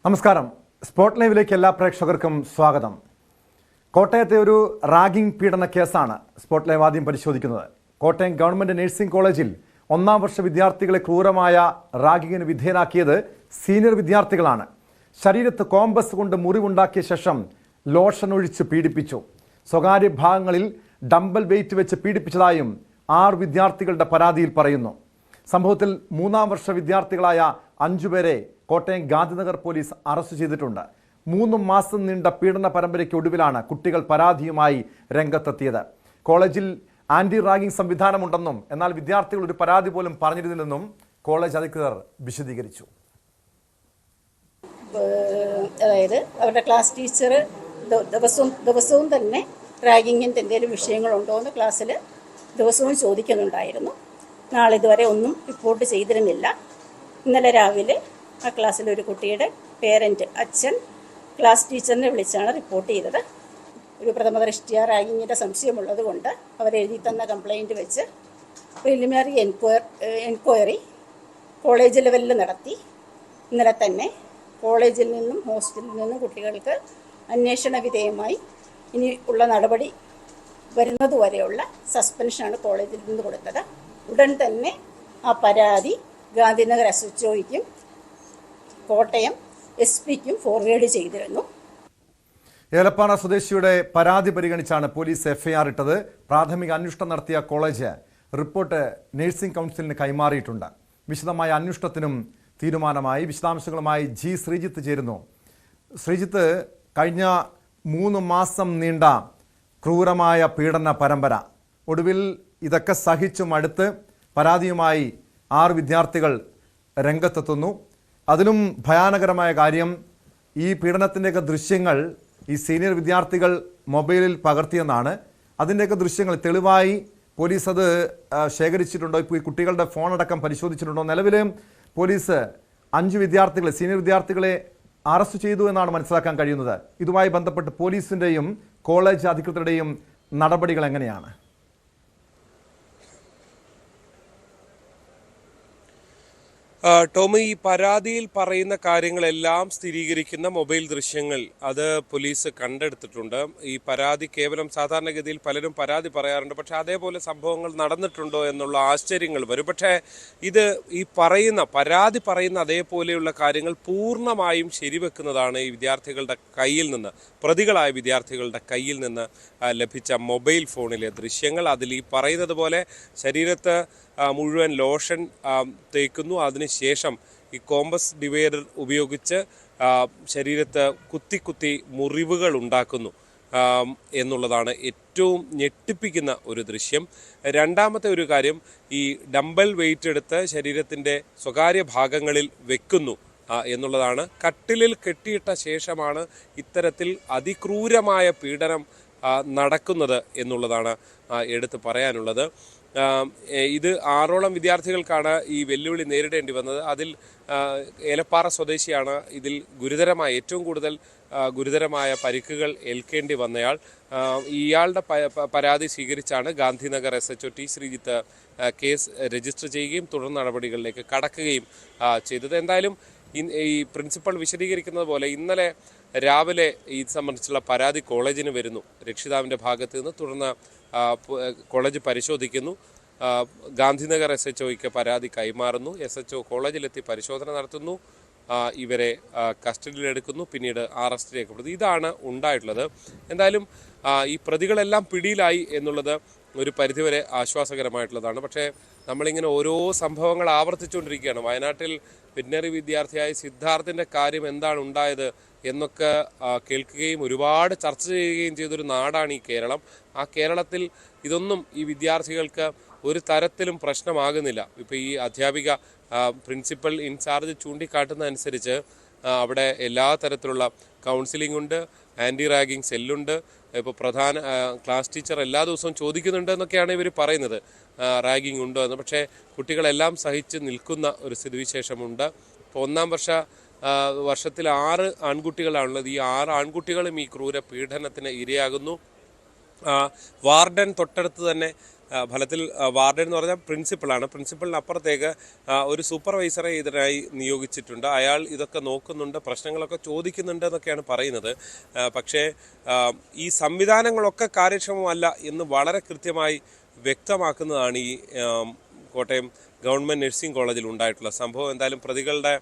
നമസ്കാരം. സ്പോട്ട് ലൈവിലേക്ക് എല്ലാ പ്രേക്ഷകർക്കും സ്വാഗതം. കോട്ടയത്തെ ഒരു റാഗിംഗ് പീഡന കേസാണ് സ്പോട്ട് ലൈവ് ആദ്യം പരിശോധിക്കുന്നത്. കോട്ടയം ഗവൺമെന്റ് നഴ്സിംഗ് കോളേജിൽ 1-ാം വർഷ വിദ്യാർത്ഥികളെ ക്രൂരമായ റാഗിങ്ങിന് വിധേയനാക്കിയത് സീനിയർ വിദ്യാർത്ഥികളാണ്. ശരീരത്ത് കോമ്പസ് കൊണ്ട് മുറിവുണ്ടാക്കിയ ശേഷം ലോഷൻ ഒഴിച്ച് പീഡിപ്പിച്ചു. സ്വകാര്യ ഭാഗങ്ങളിൽ ഡംബൽ വെയിറ്റ് വെച്ച് പീഡിപ്പിച്ചതായും 6 വിദ്യാർത്ഥികളുടെ പരാതിയിൽ പറയുന്നു. സംഭവത്തിൽ 3-ാം വർഷ വിദ്യാർത്ഥികളായ 5 പേരെ കോട്ടയം ഗാന്ധിനഗർ പോലീസ് അറസ്റ്റ് ചെയ്തിട്ടുണ്ട്. 3 മാസം നീണ്ട പീഡന പരമ്പരയ്ക്ക് ഒടുവിലാണ് കുട്ടികൾ പരാതിയുമായി രംഗത്തെത്തിയത്. കോളേജിൽ ആന്റി റാഗിംഗ് സംവിധാനമുണ്ടെന്നും എന്നാൽ വിദ്യാർത്ഥികൾ ഒരു പരാതി പോലും പറഞ്ഞിരുന്നില്ലെന്നും കോളേജ് അധികൃതർ വിശദീകരിച്ചു. അതായത് അവരുടെ ക്ലാസ് ടീച്ചർ ദിവസവും തന്നെ റാഗിങ്ങിൻ്റെ എന്തെങ്കിലും വിഷയങ്ങളുണ്ടോ എന്ന് ക്ലാസ്സിൽ ദിവസവും ചോദിക്കുന്നുണ്ടായിരുന്നു. നാളെ ഇതുവരെ ഒന്നും റിപ്പോർട്ട് ചെയ്തിരുന്നില്ല. ഇന്നലെ രാവിലെ ആ ക്ലാസ്സിലൊരു കുട്ടിയുടെ പേരൻറ്റ് അച്ഛൻ ക്ലാസ് ടീച്ചറിനെ വിളിച്ചാണ് റിപ്പോർട്ട് ചെയ്തത്. ഒരു പ്രഥമ ദൃഷ്ട്യാ റാഗിങ്ങിൻ്റെ സംശയമുള്ളത് കൊണ്ട് അവരെഴുതി തന്ന കംപ്ലയിൻറ്റ് വെച്ച് പ്രിലിമിനറി എൻക്വയറി കോളേജ് ലെവലിൽ നടത്തി. ഇന്നലെ തന്നെ കോളേജിൽ നിന്നും ഹോസ്റ്റലിൽ നിന്നും കുട്ടികൾക്ക് അന്വേഷണ വിധേയമായി ഇനി ഉള്ള നടപടി വരുന്നതുവരെയുള്ള സസ്പെൻഷനാണ് കോളേജിൽ നിന്ന് കൊടുത്തത്. ഉടൻ തന്നെ ആ പരാതി ഗാന്ധിനഗർ SHOയ്ക്കും കോട്ടയം SP-ക്കും ഫോർവേഡ് ചെയ്തിരുന്നു. ഏലപ്പാറ സ്വദേശിയുടെ പരാതി പരിഗണിച്ചാണ് പോലീസ് FIR ഇട്ടത്. പ്രാഥമിക അന്വേഷണം നടത്തിയ കോളേജ് റിപ്പോർട്ട് നഴ്സിംഗ് കൗൺസിലിന് കൈമാറിയിട്ടുണ്ട്. വിശദമായ അന്വേഷണത്തിനും തീരുമാനമായി. വിശദാംശങ്ങളുമായി ശ്രീജിത്ത് ചേരുന്നു. ശ്രീജിത്ത്, കഴിഞ്ഞ 3 മാസം നീണ്ട ക്രൂരമായ പീഡന പരമ്പര, ഒടുവിൽ ഇതൊക്കെ സഹിച്ചും അടുത്ത് പരാതിയുമായി 6 വിദ്യാർത്ഥികൾ രംഗത്തെത്തുന്നു. അതിലും ഭയാനകരമായ കാര്യം, ഈ പീഡനത്തിൻ്റെയൊക്കെ ദൃശ്യങ്ങൾ ഈ സീനിയർ വിദ്യാർത്ഥികൾ മൊബൈലിൽ പകർത്തിയെന്നാണ്. അതിൻ്റെയൊക്കെ ദൃശ്യങ്ങൾ തെളിവായി പോലീസ് അത് ശേഖരിച്ചിട്ടുണ്ടോ? ഇപ്പോൾ ഈ കുട്ടികളുടെ ഫോണടക്കം പരിശോധിച്ചിട്ടുണ്ടോ? നിലവിൽ പോലീസ് 5 വിദ്യാർത്ഥികളെ, സീനിയർ വിദ്യാർത്ഥികളെ അറസ്റ്റ് ചെയ്തു എന്നാണ് മനസ്സിലാക്കാൻ കഴിയുന്നത്. ഇതുമായി ബന്ധപ്പെട്ട് പോലീസിൻ്റെയും കോളേജ് അധികൃതരുടെയും നടപടികൾ എങ്ങനെയാണ്? ടോമി, ഈ പരാതിയിൽ പറയുന്ന കാര്യങ്ങളെല്ലാം സ്ഥിരീകരിക്കുന്ന മൊബൈൽ ദൃശ്യങ്ങൾ അത് പോലീസ് കണ്ടെടുത്തിട്ടുണ്ട്. ഈ പരാതി കേവലം സാധാരണഗതിയിൽ പലരും പരാതി പറയാറുണ്ട്, പക്ഷെ അതേപോലെ സംഭവങ്ങൾ നടന്നിട്ടുണ്ടോ എന്നുള്ള ആശ്ചര്യങ്ങൾ വരും. പക്ഷേ ഇത് ഈ പരാതി പറയുന്ന അതേപോലെയുള്ള കാര്യങ്ങൾ പൂർണ്ണമായും ശരിവെക്കുന്നതാണ് ഈ വിദ്യാർത്ഥികളുടെ കയ്യിൽ നിന്ന്, പ്രതികളായ വിദ്യാർത്ഥികളുടെ കയ്യിൽ നിന്ന് ലഭിച്ച മൊബൈൽ ഫോണിലെ ദൃശ്യങ്ങൾ. അതിൽ ഈ പറയുന്നത് പോലെ ശരീരത്ത് മുഴുവൻ ലോഷൻ തേക്കുന്നു. അതിനുശേഷം ഈ കോമ്പസ് ഡിവൈഡർ ഉപയോഗിച്ച് ശരീരത്ത് കുത്തി മുറിവുകൾ ഉണ്ടാക്കുന്നു എന്നുള്ളതാണ് ഏറ്റവും ഞെട്ടിപ്പിക്കുന്ന ഒരു ദൃശ്യം. രണ്ടാമത്തെ ഒരു കാര്യം, ഈ ഡംബൽ വെയിറ്റ് എടുത്ത് ശരീരത്തിൻ്റെ സ്വകാര്യ ഭാഗങ്ങളിൽ വെക്കുന്നു എന്നുള്ളതാണ്. കട്ടിലിൽ കെട്ടിയിട്ട ശേഷമാണ് ഇത്തരത്തിൽ അതിക്രൂരമായ പീഡനം നടക്കുന്നത് എന്നുള്ളതാണ് എടുത്ത് പറയാനുള്ളത്. ഇത് 6ഓളം വിദ്യാർത്ഥികൾക്കാണ് ഈ വെല്ലുവിളി നേരിടേണ്ടി വന്നത്. അതിൽ ഏലപ്പാറ സ്വദേശിയാണ് ഇതിൽ ഏറ്റവും കൂടുതൽ ഗുരുതരമായ പരിക്കുകൾ ഏൽക്കേണ്ടി വന്നയാൾ. ഇയാളുടെ പരാതി സ്വീകരിച്ചാണ് Gandhinagar SHO Sreejith case register ചെയ്യുകയും തുടർ നടപടികളിലേക്ക് കടക്കുകയും ചെയ്തത്. എന്തായാലും ഈ പ്രിൻസിപ്പൽ വിശദീകരിക്കുന്നത് പോലെ ഇന്നലെ രാവിലെ ഇത് സംബന്ധിച്ചുള്ള പരാതി കോളേജിന് വരുന്നു രക്ഷിതാവിൻ്റെ ഭാഗത്ത് നിന്ന്. തുടർന്ന് കോളേജ് പരിശോധിക്കുന്നു. ഗാന്ധിനഗർ SHOയ്ക്ക് പരാതി കൈമാറുന്നു. SHO കോളേജിലെത്തി പരിശോധന നടത്തുന്നു. ഇവരെ കസ്റ്റഡിയിലെടുക്കുന്നു. പിന്നീട് അറസ്റ്റ് രേഖപ്പെടുത്തുന്നു. ഇതാണ് ഉണ്ടായിട്ടുള്ളത്. എന്തായാലും ഈ പ്രതികളെല്ലാം പിടിയിലായി എന്നുള്ളത് ഒരു പരിധിവരെ ആശ്വാസകരമായിട്ടുള്ളതാണ്. പക്ഷേ നമ്മളിങ്ങനെ ഓരോ സംഭവങ്ങൾ ആവർത്തിച്ചുകൊണ്ടിരിക്കുകയാണ്. വയനാട്ടിൽ വെറ്റിനറി വിദ്യാർത്ഥിയായ സിദ്ധാർത്ഥിൻ്റെ കാര്യം എന്താണ് ഉണ്ടായത് എന്നൊക്കെ കേൾക്കുകയും ഒരുപാട് ചർച്ച ചെയ്യുകയും ചെയ്തൊരു നാടാണ് ഈ കേരളം. ആ കേരളത്തിൽ ഇതൊന്നും ഈ വിദ്യാർത്ഥികൾക്ക് ഒരു തരത്തിലും പ്രശ്നമാകുന്നില്ല. ഇപ്പോൾ ഈ അധ്യാപിക പ്രിൻസിപ്പൽ ഇൻചാർജ് ചൂണ്ടിക്കാട്ടുന്നതനുസരിച്ച് അവിടെ എല്ലാ തരത്തിലുള്ള കൗൺസിലിംഗ് ഉണ്ട്, ആൻറ്റി റാഗിങ് സെല്ലുണ്ട്. ഇപ്പോൾ പ്രധാന ക്ലാസ് ടീച്ചർ എല്ലാ ദിവസവും ചോദിക്കുന്നുണ്ട് എന്നൊക്കെയാണ് ഇവർ പറയുന്നത്, റാഗിങ് ഉണ്ടോ എന്ന്. പക്ഷേ കുട്ടികളെല്ലാം സഹിച്ച് നിൽക്കുന്ന ഒരു സ്ഥിതിവിശേഷമുണ്ട്. ഇപ്പോൾ 1-ാം വർഷത്തിൽ 6 ആൺകുട്ടികളാണുള്ളത്. ഈ 6 ആൺകുട്ടികളും ഈ ക്രൂര പീഡനത്തിന് ഇരയാകുന്നു. വാർഡൻ തൊട്ടടുത്ത് തന്നെ ഫലത്തിൽ വാർഡൻ എന്ന് പറഞ്ഞാൽ പ്രിൻസിപ്പളാണ്. പ്രിൻസിപ്പളിനപ്പുറത്തേക്ക് ഒരു സൂപ്പർവൈസറെ ഇതിനായി നിയോഗിച്ചിട്ടുണ്ട്. അയാൾ ഇതൊക്കെ നോക്കുന്നുണ്ട്, പ്രശ്നങ്ങളൊക്കെ ചോദിക്കുന്നുണ്ട് എന്നൊക്കെയാണ് പറയുന്നത്. പക്ഷേ ഈ സംവിധാനങ്ങളൊക്കെ കാര്യക്ഷമമല്ല എന്ന് വളരെ കൃത്യമായി വ്യക്തമാക്കുന്നതാണ് ഈ കോട്ടയം ഗവൺമെൻറ് നഴ്സിംഗ് കോളേജിൽ ഉണ്ടായിട്ടുള്ള സംഭവം. എന്തായാലും പ്രതികളുടെ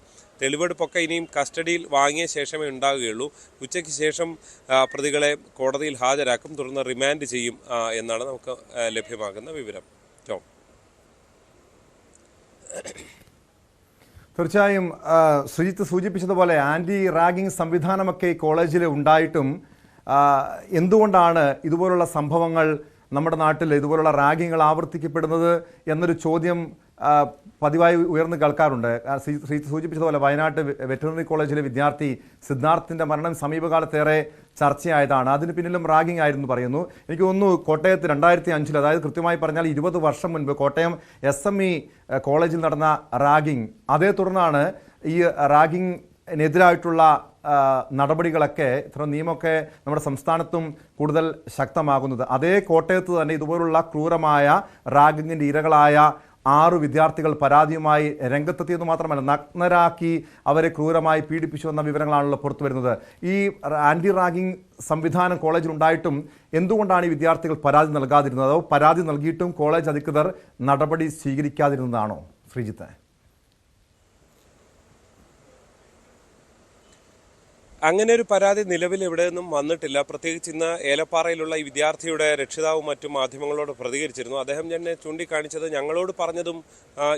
തെളിവെടുപ്പൊക്കെ ഇനിയും കസ്റ്റഡിയിൽ വാങ്ങിയ ശേഷമേ ഉണ്ടാവുകയുള്ളൂ. ഉച്ചയ്ക്ക് ശേഷം പ്രതികളെ കോടതിയിൽ ഹാജരാക്കും, തുടർന്ന് റിമാൻഡ് ചെയ്യും എന്നാണ് നമുക്ക് ലഭ്യമാകുന്ന വിവരം. ടോം. തീർച്ചയായും ശ്രീജിത്ത് സൂചിപ്പിച്ചതുപോലെ ആൻറ്റി റാഗിംഗ് സംവിധാനമൊക്കെ ഈ കോളേജിൽ ഉണ്ടായിട്ടും എന്തുകൊണ്ടാണ് ഇതുപോലുള്ള സംഭവങ്ങൾ നമ്മുടെ നാട്ടിൽ ഇതുപോലുള്ള റാഗിങ്ങൾ ആവർത്തിക്കപ്പെടുന്നത് എന്നൊരു ചോദ്യം പതിവായി ഉയർന്നു കേൾക്കാറുണ്ട്. സൂചിപ്പിച്ചതുപോലെ വയനാട്ട് വെറ്ററിനറി കോളേജിലെ വിദ്യാർത്ഥി സിദ്ധാർത്ഥിൻ്റെ മരണം സമീപകാലത്തേറെ ചർച്ചയായതാണ്. അതിന് പിന്നിലും റാഗിംഗ് ആയിരുന്നു പറയുന്നു. എനിക്ക് തോന്നുന്നു കോട്ടയത്ത് 2005, അതായത് കൃത്യമായി പറഞ്ഞാൽ 20 വർഷം മുൻപ് കോട്ടയം SME കോളേജിൽ നടന്ന റാഗിംഗ്, അതേ തുടർന്നാണ് ഈ റാഗിങ്ങിനെതിരായിട്ടുള്ള നടപടികളൊക്കെ ഇത്ര നിയമമൊക്കെ നമ്മുടെ സംസ്ഥാനത്തും കൂടുതൽ ശക്തമാകുന്നത്. അതേ കോട്ടയത്ത് തന്നെ ഇതുപോലുള്ള ക്രൂരമായ റാഗിങ്ങിൻ്റെ ഇരകളായ 6 വിദ്യാർത്ഥികൾ പരാതിയുമായി രംഗത്തെത്തിയെന്ന് മാത്രമല്ല, നഗ്നരാക്കി അവരെ ക്രൂരമായി പീഡിപ്പിച്ചു എന്ന വിവരങ്ങളാണല്ലോ പുറത്തു വരുന്നത്. ഈ ആൻറ്റി റാഗിംഗ് സംവിധാനം കോളേജിൽ ഉണ്ടായിട്ടും എന്തുകൊണ്ടാണ് ഈ വിദ്യാർത്ഥികൾ പരാതി നൽകാതിരുന്നത്? അതോ പരാതി നൽകിയിട്ടും കോളേജ് അധികൃതർ നടപടി സ്വീകരിക്കാതിരുന്നതാണോ ശ്രീജിത്ത്? അങ്ങനെ ഒരു പരാതി നിലവിൽ ഇവിടെ നിന്നും വന്നിട്ടില്ല. പ്രത്യേകിച്ച് ഇന്ന് ഏലപ്പാറയിലുള്ള ഈ വിദ്യാർത്ഥിയുടെ രക്ഷിതാവും മറ്റു മാധ്യമങ്ങളോട് പ്രതികരിച്ചിരുന്നു. അദ്ദേഹം തന്നെ ചൂണ്ടിക്കാണിച്ചത് ഞങ്ങളോട് പറഞ്ഞതും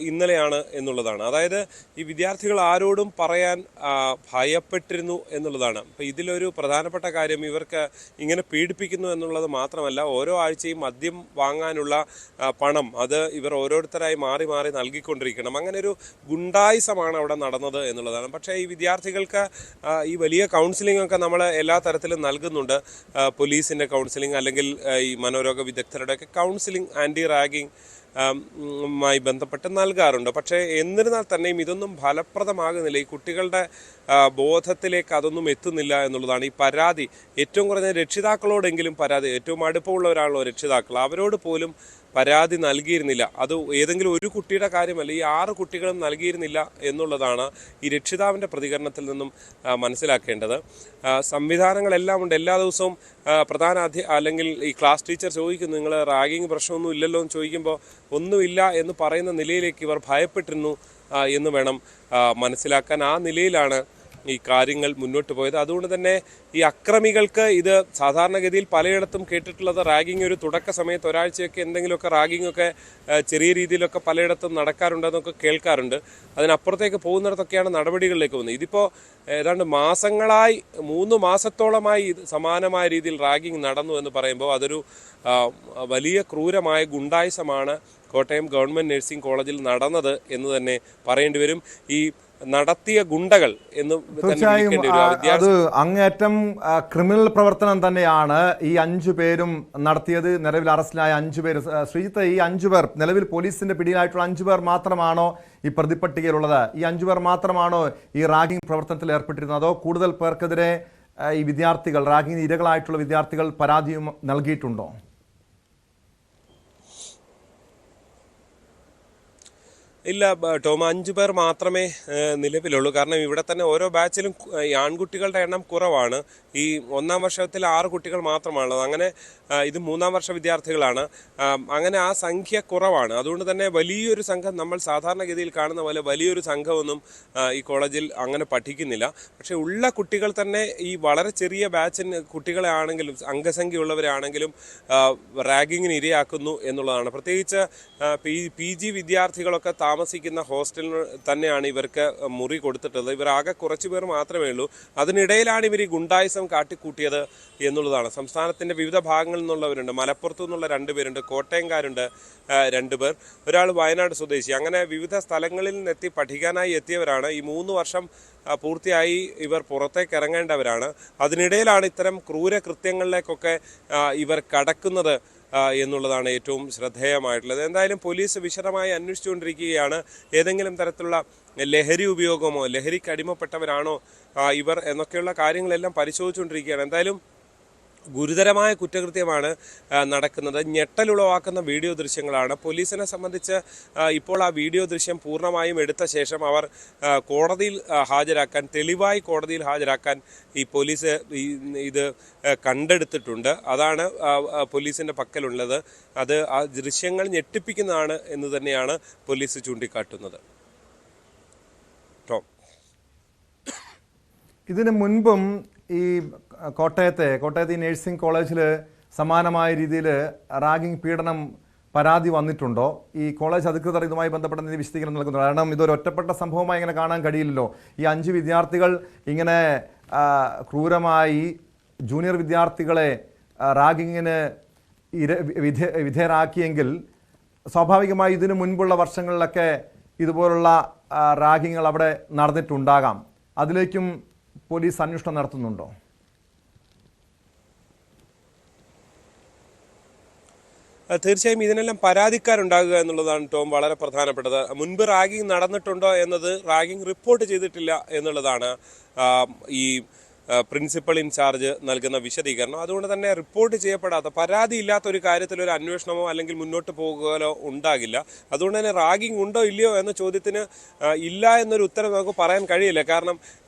ഇന്നലെയാണ് എന്നുള്ളതാണ്. അതായത് ഈ വിദ്യാർത്ഥികൾ ആരോടും പറയാൻ ഭയപ്പെട്ടിരുന്നു എന്നുള്ളതാണ്. അപ്പോൾ ഇതിലൊരു പ്രധാനപ്പെട്ട കാര്യം ഇവർക്ക് ഇങ്ങനെ പീഡിപ്പിക്കുന്നു എന്നുള്ളത് മാത്രമല്ല, ഓരോ ആഴ്ചയും മദ്യം വാങ്ങാനുള്ള പണം അത് ഇവർ ഓരോരുത്തരായി മാറി മാറി നൽകിക്കൊണ്ടിരിക്കണം. അങ്ങനെ ഒരു ഗുണ്ടായിസമാണ് അവിടെ നടന്നത് എന്നുള്ളതാണ്. പക്ഷേ ഈ വിദ്യാർത്ഥികൾക്ക് ഈ വലിയ കൗൺസിലിംഗ് ഒക്കെ നമ്മൾ എല്ലാ തരത്തിലും നൽകുന്നുണ്ട്. പോലീസിൻ്റെ കൗൺസിലിംഗ്, അല്ലെങ്കിൽ ഈ മനോരോഗ വിദഗ്ധരുടെയൊക്കെ കൗൺസിലിംഗ് ആൻറ്റി റാഗിംഗ് മായി ബന്ധപ്പെട്ട് നൽകാറുണ്ട്. പക്ഷേ എന്നിരുന്നാൽ തന്നെയും ഇതൊന്നും ഫലപ്രദമാകുന്നില്ല. ഈ കുട്ടികളുടെ ബോധത്തിലേക്ക് അതൊന്നും എത്തുന്നില്ല എന്നുള്ളതാണ്. ഈ പരാതി ഏറ്റവും കുറഞ്ഞ രക്ഷിതാക്കളോടെങ്കിലും പരാതി, ഏറ്റവും അടുപ്പമുള്ളവരാണല്ലോ രക്ഷിതാക്കൾ, അവരോട് പോലും പരാതി നൽകിയിരുന്നില്ല. അത് ഏതെങ്കിലും ഒരു കുട്ടിയുടെ കാര്യമല്ല, ഈ 6 കുട്ടികളും നൽകിയിരുന്നില്ല എന്നുള്ളതാണ് ഈ രക്ഷിതാവിൻ്റെ പ്രതികരണത്തിൽ നിന്നും മനസ്സിലാക്കേണ്ടത്. സംവിധാനങ്ങളെല്ലാം ഉണ്ട്. എല്ലാ ദിവസവും പ്രധാന അല്ലെങ്കിൽ ഈ ക്ലാസ് ടീച്ചർ ചോദിക്കുന്നു, നിങ്ങൾ റാഗിങ് പ്രശ്നമൊന്നും ഇല്ലല്ലോ എന്ന് ചോദിക്കുമ്പോൾ ഒന്നുമില്ല എന്ന് പറയുന്ന നിലയിലേക്ക് ഇവർ ഭയപ്പെട്ടിരുന്നു എന്ന് വേണം മനസ്സിലാക്കാൻ. ആ നിലയിലാണ് ഈ കാര്യങ്ങൾ മുന്നോട്ട് പോയത്. അതുകൊണ്ട് തന്നെ ഈ അക്രമികൾക്ക് ഇത് സാധാരണഗതിയിൽ പലയിടത്തും കേട്ടിട്ടുള്ളത് റാഗിങ് ഒരു തുടക്ക സമയത്ത് ഒരാഴ്ചയൊക്കെ എന്തെങ്കിലുമൊക്കെ റാഗിങ്ങൊക്കെ ചെറിയ രീതിയിലൊക്കെ പലയിടത്തും നടക്കാറുണ്ടെന്നൊക്കെ കേൾക്കാറുണ്ട്. അതിനപ്പുറത്തേക്ക് പോകുന്നിടത്തൊക്കെയാണ് നടപടികളിലേക്ക് പോകുന്നത്. ഇതിപ്പോൾ ഏതാണ്ട് മാസങ്ങളായി 3 മാസത്തോളമായി ഇത് സമാനമായ രീതിയിൽ റാഗിങ് നടന്നു എന്ന് പറയുമ്പോൾ അതൊരു വലിയ ക്രൂരമായ ഗുണ്ടായിസമാണ് കോട്ടയം ഗവൺമെൻറ് നഴ്സിംഗ് കോളേജിൽ നടന്നത് എന്ന് തന്നെ പറയേണ്ടി വരും. ഈ നടത്തിയ ഗുണ്ടകൾ എന്ന് തീർച്ചയായും അത് അങ്ങേറ്റം ക്രിമിനൽ പ്രവർത്തനം തന്നെയാണ് ഈ 5 പേരും നടത്തിയത്. നിലവിൽ അറസ്റ്റിലായ 5 പേര്. ശ്രീജിത്ത്, ഈ 5 പേർ നിലവിൽ പോലീസിന്റെ പിടിയിലായിട്ടുള്ള 5 പേർ മാത്രമാണോ ഈ പ്രതിപട്ടികയിലുള്ളത്? ഈ 5 പേർ മാത്രമാണോ ഈ റാഗിംഗ് പ്രവർത്തനത്തിൽ ഏർപ്പെട്ടിരുന്നത്? അതോ കൂടുതൽ പേർക്കെതിരെ ഈ വിദ്യാർത്ഥികൾ, റാഗിംഗ് ഇരകളായിട്ടുള്ള വിദ്യാർത്ഥികൾ പരാതിയും നൽകിയിട്ടുണ്ടോ? ഇല്ല ടോം, 5 പേർ മാത്രമേ നിലവിലുള്ളൂ. കാരണം ഇവിടെ തന്നെ ഓരോ ബാച്ചിലും ആൺകുട്ടികളുടെ എണ്ണം കുറവാണ്. ഈ 1ാം വർഷത്തിൽ 6 കുട്ടികൾ മാത്രമാണുള്ളത്. അങ്ങനെ ഇത് 3ാം വർഷ വിദ്യാർത്ഥികളാണ്. അങ്ങനെ ആ സംഖ്യ കുറവാണ്. അതുകൊണ്ട് തന്നെ വലിയൊരു സംഘം, നമ്മൾ സാധാരണഗതിയിൽ കാണുന്ന പോലെ വലിയൊരു സംഘമൊന്നും ഈ കോളേജിൽ അങ്ങനെ പഠിക്കുന്നില്ല. പക്ഷേ ഉള്ള കുട്ടികൾ തന്നെ ഈ വളരെ ചെറിയ ബാച്ചിന് കുട്ടികളെ ആണെങ്കിലും അംഗസംഖ്യയുള്ളവരാണെങ്കിലും റാഗിങ്ങിന് ഇരയാക്കുന്നു എന്നുള്ളതാണ്. പ്രത്യേകിച്ച് PG വിദ്യാർത്ഥികളൊക്കെ താമസിക്കുന്ന ഹോസ്റ്റലിൽ തന്നെയാണ് ഇവർക്ക് മുറി കൊടുത്തിട്ടുള്ളത്. ഇവർ ആകെ കുറച്ച് പേർ മാത്രമേ ഉള്ളൂ. അതിനിടയിലാണ് ഇവർ ഈ ഗുണ്ടായിസം കാട്ടിക്കൂട്ടിയത് എന്നുള്ളതാണ്. സംസ്ഥാനത്തിൻ്റെ വിവിധ ഭാഗങ്ങളിൽ നിന്നുള്ളവരുണ്ട്. മലപ്പുറത്തു നിന്നുള്ള 2 പേരുണ്ട്, കോട്ടയംകാരുണ്ട് 2 പേർ, ഒരാൾ വയനാട് സ്വദേശി. അങ്ങനെ വിവിധ സ്ഥലങ്ങളിൽ നിന്നെത്തി പഠിക്കാനായി എത്തിയവരാണ്. ഈ 3 വർഷം പൂർത്തിയായി ഇവർ പുറത്തേക്ക് ഇറങ്ങേണ്ടവരാണ്. അതിനിടയിലാണ് ഇത്തരം ക്രൂരകൃത്യങ്ങളിലേക്കൊക്കെ ഇവർ കടക്കുന്നത് എന്നുള്ളതാണ് ഏറ്റവും ശ്രദ്ധേയമായിട്ടുള്ളത്. എന്തായാലും പോലീസ് വിശദമായി അന്വേഷിച്ചുകൊണ്ടിരിക്കുകയാണ്. ഏതെങ്കിലും തരത്തിലുള്ള ലഹരി ഉപയോഗമോ ലഹരിക്ക് അടിമപ്പെട്ടവരാണോ ഇവർ എന്നൊക്കെയുള്ള കാര്യങ്ങളെല്ലാം പരിശോധിച്ചുകൊണ്ടിരിക്കുകയാണ്. എന്തായാലും ഗുരുതരമായ കുറ്റകൃത്യമാണ് നടക്കുന്നത്. ഞെട്ടലുളവാക്കുന്ന വീഡിയോ ദൃശ്യങ്ങളാണ്. പോലീസിനെ സംബന്ധിച്ച് ഇപ്പോൾ ആ വീഡിയോ ദൃശ്യം പൂർണ്ണമായും എടുത്ത ശേഷം അവർ കോടതിയിൽ ഹാജരാക്കാൻ, തെളിവായി കോടതിയിൽ ഹാജരാക്കാൻ ഈ പോലീസ് ഇത് കണ്ടെടുത്തിട്ടുണ്ട്. അതാണ് പോലീസിൻ്റെ പക്കലുള്ളത്. അത് ആ ദൃശ്യങ്ങൾ ഞെട്ടിപ്പിക്കുന്നതാണ് എന്ന് തന്നെയാണ് പോലീസ് ചൂണ്ടിക്കാട്ടുന്നത്. ടോം, ഇതിനു മുൻപും ഈ കോട്ടയത്തെ ഈ നഴ്സിംഗ് കോളേജിൽ സമാനമായ രീതിയിൽ റാഗിംഗ് പീഡനം പരാതി വന്നിട്ടുണ്ടോ? ഈ കോളേജ് അധികൃതർ ഇതുമായി ബന്ധപ്പെട്ട വിശദീകരണം നൽകുന്നു. കാരണം ഇതൊരു ഒറ്റപ്പെട്ട സംഭവമായി ഇങ്ങനെ കാണാൻ കഴിയില്ലല്ലോ. ഈ 5 വിദ്യാർത്ഥികൾ ഇങ്ങനെ ക്രൂരമായി ജൂനിയർ വിദ്യാർത്ഥികളെ റാഗിങ്ങിന് വിധേയരാക്കിയെങ്കിൽ സ്വാഭാവികമായി ഇതിനു മുൻപുള്ള വർഷങ്ങളിലൊക്കെ ഇതുപോലുള്ള റാഗിങ്ങൾ അവിടെ നടന്നിട്ടുണ്ടാകാം. അതിലേക്കും പോലീസ് അന്വേഷണം നടത്തുന്നുണ്ടോ? തീർച്ചയായും ഇതിനെല്ലാം പരാതിക്കാരുണ്ടാകുക എന്നുള്ളതാണ് ടോം വളരെ പ്രധാനപ്പെട്ടത്. മുൻപ് റാഗിംഗ് നടന്നിട്ടുണ്ടോ എന്നത് റാഗിംഗ് റിപ്പോർട്ട് ചെയ്തിട്ടില്ല എന്നുള്ളതാണ് ഈ പ്രിൻസിപ്പൽ ഇൻചാർജ് നൽകുന്ന വിശദീകരണം. അതുകൊണ്ട് തന്നെ റിപ്പോർട്ട് ചെയ്യപ്പെടാത്ത, പരാതി ഇല്ലാത്ത ഒരു കാര്യത്തിൽ ഒരു അന്വേഷണമോ അല്ലെങ്കിൽ മുന്നോട്ട് പോകുകയോ ഉണ്ടാകില്ല. അതുകൊണ്ട് തന്നെ റാഗിംഗ് ഉണ്ടോ ഇല്ലയോ എന്ന ചോദ്യത്തിന് ഇല്ല എന്നൊരു ഉത്തരം നമുക്ക് പറയാൻ കഴിയില്ല. കാരണം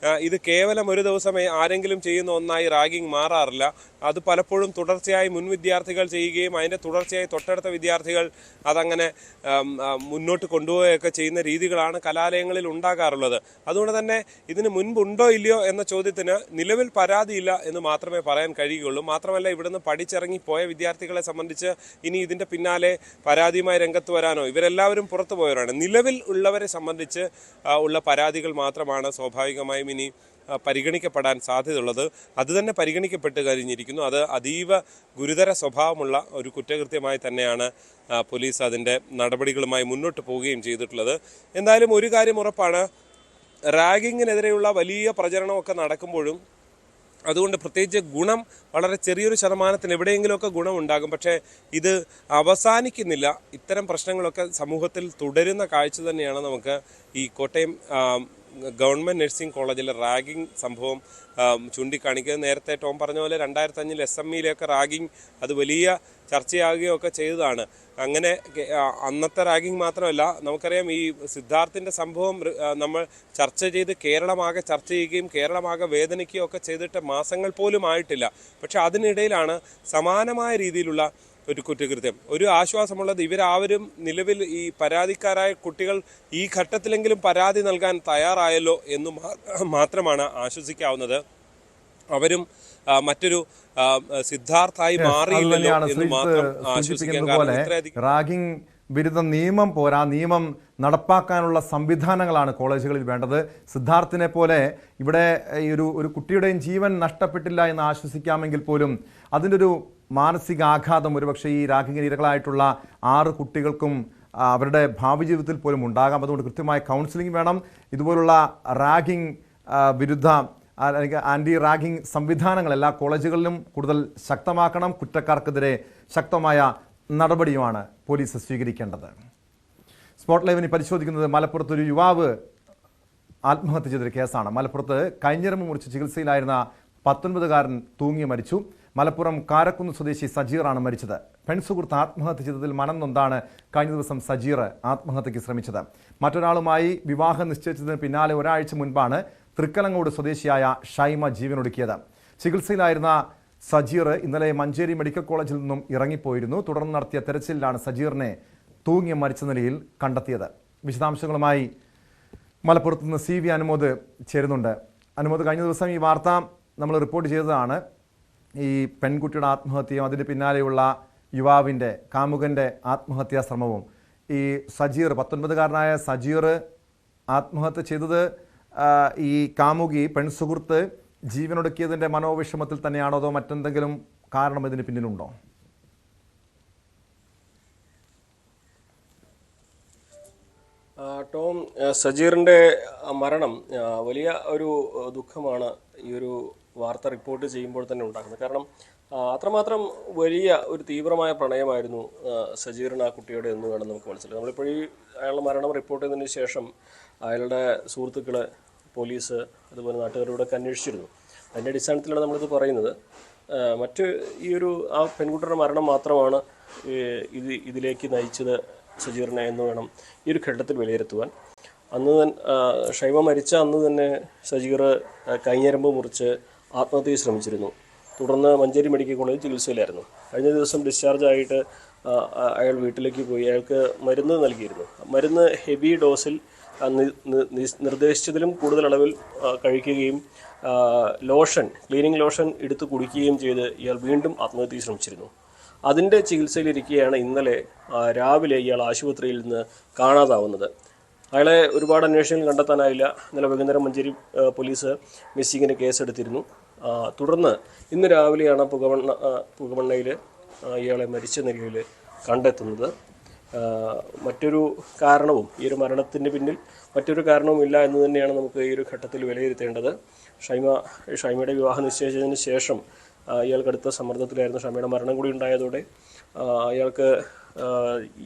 ഇത് കേവലം ഒരു ദിവസം ആരെങ്കിലും ചെയ്യുന്ന ഒന്നായി റാഗിംഗ് മാറാറില്ല. അത് പലപ്പോഴും തുടർച്ചയായി മുൻ വിദ്യാർത്ഥികൾ ചെയ്യുകയും അതിൻ്റെ തുടർച്ചയായി തൊട്ടടുത്ത വിദ്യാർത്ഥികൾ അതങ്ങനെ മുന്നോട്ട് കൊണ്ടുപോവുകയൊക്കെ ചെയ്യുന്ന രീതികളാണ് കലാലയങ്ങളിൽ ഉണ്ടാകാറുള്ളത്. അതുകൊണ്ട് തന്നെ ഇതിന് മുൻപുണ്ടോ ഇല്ലയോ എന്ന ചോദ്യത്തിന് നിലവിൽ പരാതിയില്ല എന്ന് മാത്രമേ പറയാൻ കഴിയുകയുള്ളൂ. മാത്രമല്ല, ഇവിടുന്ന് പഠിച്ചിറങ്ങി പോയ വിദ്യാർത്ഥികളെ സംബന്ധിച്ച് ഇനി ഇതിൻ്റെ പിന്നാലെ പരാതിയുമായി രംഗത്ത് വരാനോ, ഇവരെല്ലാവരും പുറത്തു പോയവരാണ്. നിലവിൽ ഉള്ളവരെ സംബന്ധിച്ച് ഉള്ള പരാതികൾ മാത്രമാണ് സ്വാഭാവികമായും ഇനി പരിഗണിക്കപ്പെടാൻ സാധ്യതയുള്ളത്. അതുതന്നെ പരിഗണിക്കപ്പെട്ട് കഴിഞ്ഞിരിക്കുന്നു. അത് അതീവ ഗുരുതര സ്വഭാവമുള്ള ഒരു കുറ്റകൃത്യമായി തന്നെയാണ് പോലീസ് അതിൻ്റെ നടപടികളുമായി മുന്നോട്ട് പോവുകയും ചെയ്തിട്ടുള്ളത്. എന്തായാലും ഒരു കാര്യം ഉറപ്പാണ്, റാഗിങ്ങിനെതിരെയുള്ള വലിയ പ്രചരണമൊക്കെ നടക്കുമ്പോഴും അതുകൊണ്ട് പ്രത്യേകിച്ച് ഗുണം വളരെ ചെറിയൊരു ശതമാനത്തിന് എവിടെയെങ്കിലുമൊക്കെ ഗുണമുണ്ടാകും. പക്ഷേ ഇത് അവസാനിക്കുന്നില്ല. ഇത്തരം പ്രശ്നങ്ങളൊക്കെ സമൂഹത്തിൽ തുടരുന്ന കാഴ്ച തന്നെയാണ് നമുക്ക് ഈ കോട്ടയം ഗവൺമെൻറ് നഴ്സിംഗ് കോളേജിലെ റാഗിംഗ് സംഭവം ചൂണ്ടിക്കാണിക്കുന്നത്. നേരത്തെ ടോം പറഞ്ഞ പോലെ 2005 SMEയിലൊക്കെ റാഗിംഗ് അത് വലിയ ചർച്ചയാകുകയൊക്കെ ചെയ്തതാണ്. അങ്ങനെ അന്നത്തെ റാഗിംഗ് മാത്രമല്ല, നമുക്കറിയാം ഈ സിദ്ധാർത്ഥിൻ്റെ സംഭവം നമ്മൾ ചർച്ച ചെയ്ത് കേരളമാകെ ചർച്ച ചെയ്യുകയും കേരളമാകെ വേദനിക്കുകയും ഒക്കെ ചെയ്തിട്ട് മാസങ്ങൾ പോലും ആയിട്ടില്ല. പക്ഷെ അതിനിടയിലാണ് സമാനമായ രീതിയിലുള്ള ഒരു കുറ്റകൃത്യം. ഒരു ആശ്വാസമുള്ളത്, ഇവരാവരും നിലവിൽ ഈ പരാതിക്കാരായ കുട്ടികൾ ഈ ഘട്ടത്തിലെങ്കിലും പരാതി നൽകാൻ തയ്യാറായല്ലോ എന്ന് മാത്രമാണ് ആശ്വസിക്കാവുന്നത്. അവരും മറ്റൊരു സിദ്ധാർത്ഥായി മാറിയില്ലല്ലോ എന്ന് മാത്രം ആശ്വസിക്കാൻ. റാഗിംഗ് വിരുദ്ധ നിയമം പോരാ, നിയമം നടപ്പാക്കാനുള്ള സംവിധാനങ്ങളാണ് കോളേജുകളിൽ വേണ്ടത്. സിദ്ധാർത്ഥിനെ പോലെ ഇവിടെ ഒരു കുട്ടിയുടെയും ജീവൻ നഷ്ടപ്പെട്ടില്ല എന്ന് ആശ്വസിക്കാമെങ്കിൽ പോലും അതിൻ്റെ ഒരു മാനസികാഘാതം ഒരുപക്ഷെ ഈ റാഗിങ്ങിന് ഇരകളായിട്ടുള്ള 6 കുട്ടികൾക്കും അവരുടെ ഭാവി ജീവിതത്തിൽ പോലും ഉണ്ടാകാം. അതുകൊണ്ട് കൃത്യമായ കൗൺസിലിംഗ് വേണം. ഇതുപോലുള്ള റാഗിംഗ് വിരുദ്ധ അല്ലെങ്കിൽ ആൻറ്റി റാഗിംഗ് സംവിധാനങ്ങൾ എല്ലാ കോളേജുകളിലും കൂടുതൽ ശക്തമാക്കണം. കുറ്റക്കാർക്കെതിരെ ശക്തമായ നടപടിയുമാണ് പോലീസ് സ്വീകരിക്കേണ്ടത്. സ്പോട്ട് ലൈവിന് പരിശോധിക്കുന്നത് മലപ്പുറത്തൊരു യുവാവ് ആത്മഹത്യ ചെയ്തൊരു കേസാണ്. മലപ്പുറത്ത് കൈഞ്ഞിരമ്പ് മുറിച്ച് ചികിത്സയിലായിരുന്ന 19-കാരൻ തൂങ്ങി മരിച്ചു. മലപ്പുറം കാരക്കുന്ന് സ്വദേശി സജീറാണ് മരിച്ചത്. പെൺസുഹൃത്ത് ആത്മഹത്യ ചെയ്തതിൽ മനം നൊന്താണ് കഴിഞ്ഞ ദിവസം സജീർ ആത്മഹത്യയ്ക്ക് ശ്രമിച്ചത്. മറ്റൊരാളുമായി വിവാഹം നിശ്ചയിച്ചതിന് പിന്നാലെ ഒരാഴ്ച മുൻപാണ് തൃക്കലങ്ങോട് സ്വദേശിയായ ഷൈമ ജീവനൊടുക്കിയത്. ചികിത്സയിലായിരുന്ന സജീർ ഇന്നലെ മഞ്ചേരി മെഡിക്കൽ കോളേജിൽ നിന്നും ഇറങ്ങിപ്പോയിരുന്നു. തുടർന്ന് നടത്തിയ തെരച്ചിലിലാണ് സജീറിനെ തൂങ്ങി മരിച്ച നിലയിൽ കണ്ടെത്തിയത്. വിശദാംശങ്ങളുമായി മലപ്പുറത്ത് നിന്ന് CV അനുമോദ് ചേരുന്നുണ്ട്. അനുമോദ്, കഴിഞ്ഞ ദിവസം ഈ വാർത്ത നമ്മൾ റിപ്പോർട്ട് ചെയ്തതാണ്. ഈ പെൺകുട്ടിയുടെ ആത്മഹത്യയും അതിന് പിന്നാലെയുള്ള യുവാവിൻ്റെ കാമുകൻ്റെ ആത്മഹത്യാ ശ്രമവും. ഈ സജീർ 19-കാരനായ സജീർ ആത്മഹത്യ ചെയ്തത് ഈ കാമുകി പെൺസുഹൃത്ത് ജീവനൊടുക്കിയതിൻ്റെ മനോവിഷമത്തിൽ തന്നെയാണോ, അതോ മറ്റെന്തെങ്കിലും കാരണം ഇതിന് പിന്നിലുണ്ടോ? ടോം, സജീറിൻ്റെ മരണം വലിയ ഒരു ദുഃഖമാണ് ഈ ഒരു വാർത്ത റിപ്പോർട്ട് ചെയ്യുമ്പോൾ തന്നെ ഉണ്ടാകുന്നത്. കാരണം അത്രമാത്രം വലിയ ഒരു തീവ്രമായ പ്രണയമായിരുന്നു സജീറിന് ആ കുട്ടിയുടെ എന്ന് വേണം നമുക്ക് മനസ്സിലാക്കാം. നമ്മളിപ്പോൾ ഈ അയാളുടെ മരണം റിപ്പോർട്ട് ചെയ്തതിന് ശേഷം അയാളുടെ സുഹൃത്തുക്കൾ, പോലീസ്, അതുപോലെ നാട്ടുകാരോടൊക്കെ അന്വേഷിച്ചിരുന്നു. അതിൻ്റെ അടിസ്ഥാനത്തിലാണ് നമ്മളിത് പറയുന്നത്. മറ്റ് ഈ ഒരു ആ പെൺകുട്ടിയുടെ മരണം മാത്രമാണ് ഇതിലേക്ക് നയിച്ചത് സജീറിനെ എന്ന് വേണം ഈ ഒരു ഘട്ടത്തിൽ വിലയിരുത്തുവാൻ. അന്ന് ഷൈമ മരിച്ച അന്ന് തന്നെ സജീർ കൈഞ്ഞരമ്പ് മുറിച്ച് ആത്മഹത്യയ്ക്ക് ശ്രമിച്ചിരുന്നു. തുടർന്ന് മഞ്ചേരി മെഡിക്കൽ കോളേജിൽ ചികിത്സയിലായിരുന്നു. കഴിഞ്ഞ ദിവസം ഡിസ്ചാർജ് ആയിട്ട് അയാൾ വീട്ടിലേക്ക് പോയി. അയാൾക്ക് മരുന്ന് നൽകിയിരുന്നു. മരുന്ന് ഹെവി ഡോസിൽ നിർദ്ദേശിച്ചതിലും കൂടുതൽ അളവിൽ കഴിക്കുകയും ക്ലീനിങ് ലോഷൻ എടുത്ത് കുടിക്കുകയും ചെയ്ത് ഇയാൾ വീണ്ടും ആത്മഹത്യയ്ക്ക് ശ്രമിച്ചിരുന്നു. അതിൻ്റെ ചികിത്സയിലിരിക്കുകയാണ് ഇന്നലെ രാവിലെ ഇയാൾ ആശുപത്രിയിൽ നിന്ന് കാണാതാവുന്നത്. അയാളെ ഒരുപാട് അന്വേഷണങ്ങൾ കണ്ടെത്താനായില്ല. ഇന്നലെ വൈകുന്നേരം മഞ്ചേരി പോലീസ് മിസ്സിങ്ങിന് കേസെടുത്തിരുന്നു. തുടർന്ന് ഇന്ന് രാവിലെയാണ് പുകമണ്ണയിൽ ഇയാളെ മരിച്ച നിലയിൽ കണ്ടെത്തുന്നത്. മറ്റൊരു കാരണവും ഈ ഒരു മരണത്തിന് പിന്നിൽ മറ്റൊരു കാരണവും ഇല്ല എന്ന് തന്നെയാണ് നമുക്ക് ഈ ഒരു ഘട്ടത്തിൽ വിലയിരുത്തേണ്ടത്. ഷൈമയുടെ വിവാഹ നിശ്ചയിച്ചതിന് ശേഷം ഇയാൾ കടുത്ത സമ്മർദ്ദത്തിലായിരുന്നു. ഷൈമയുടെ മരണം കൂടി ഉണ്ടായതോടെ അയാൾക്ക്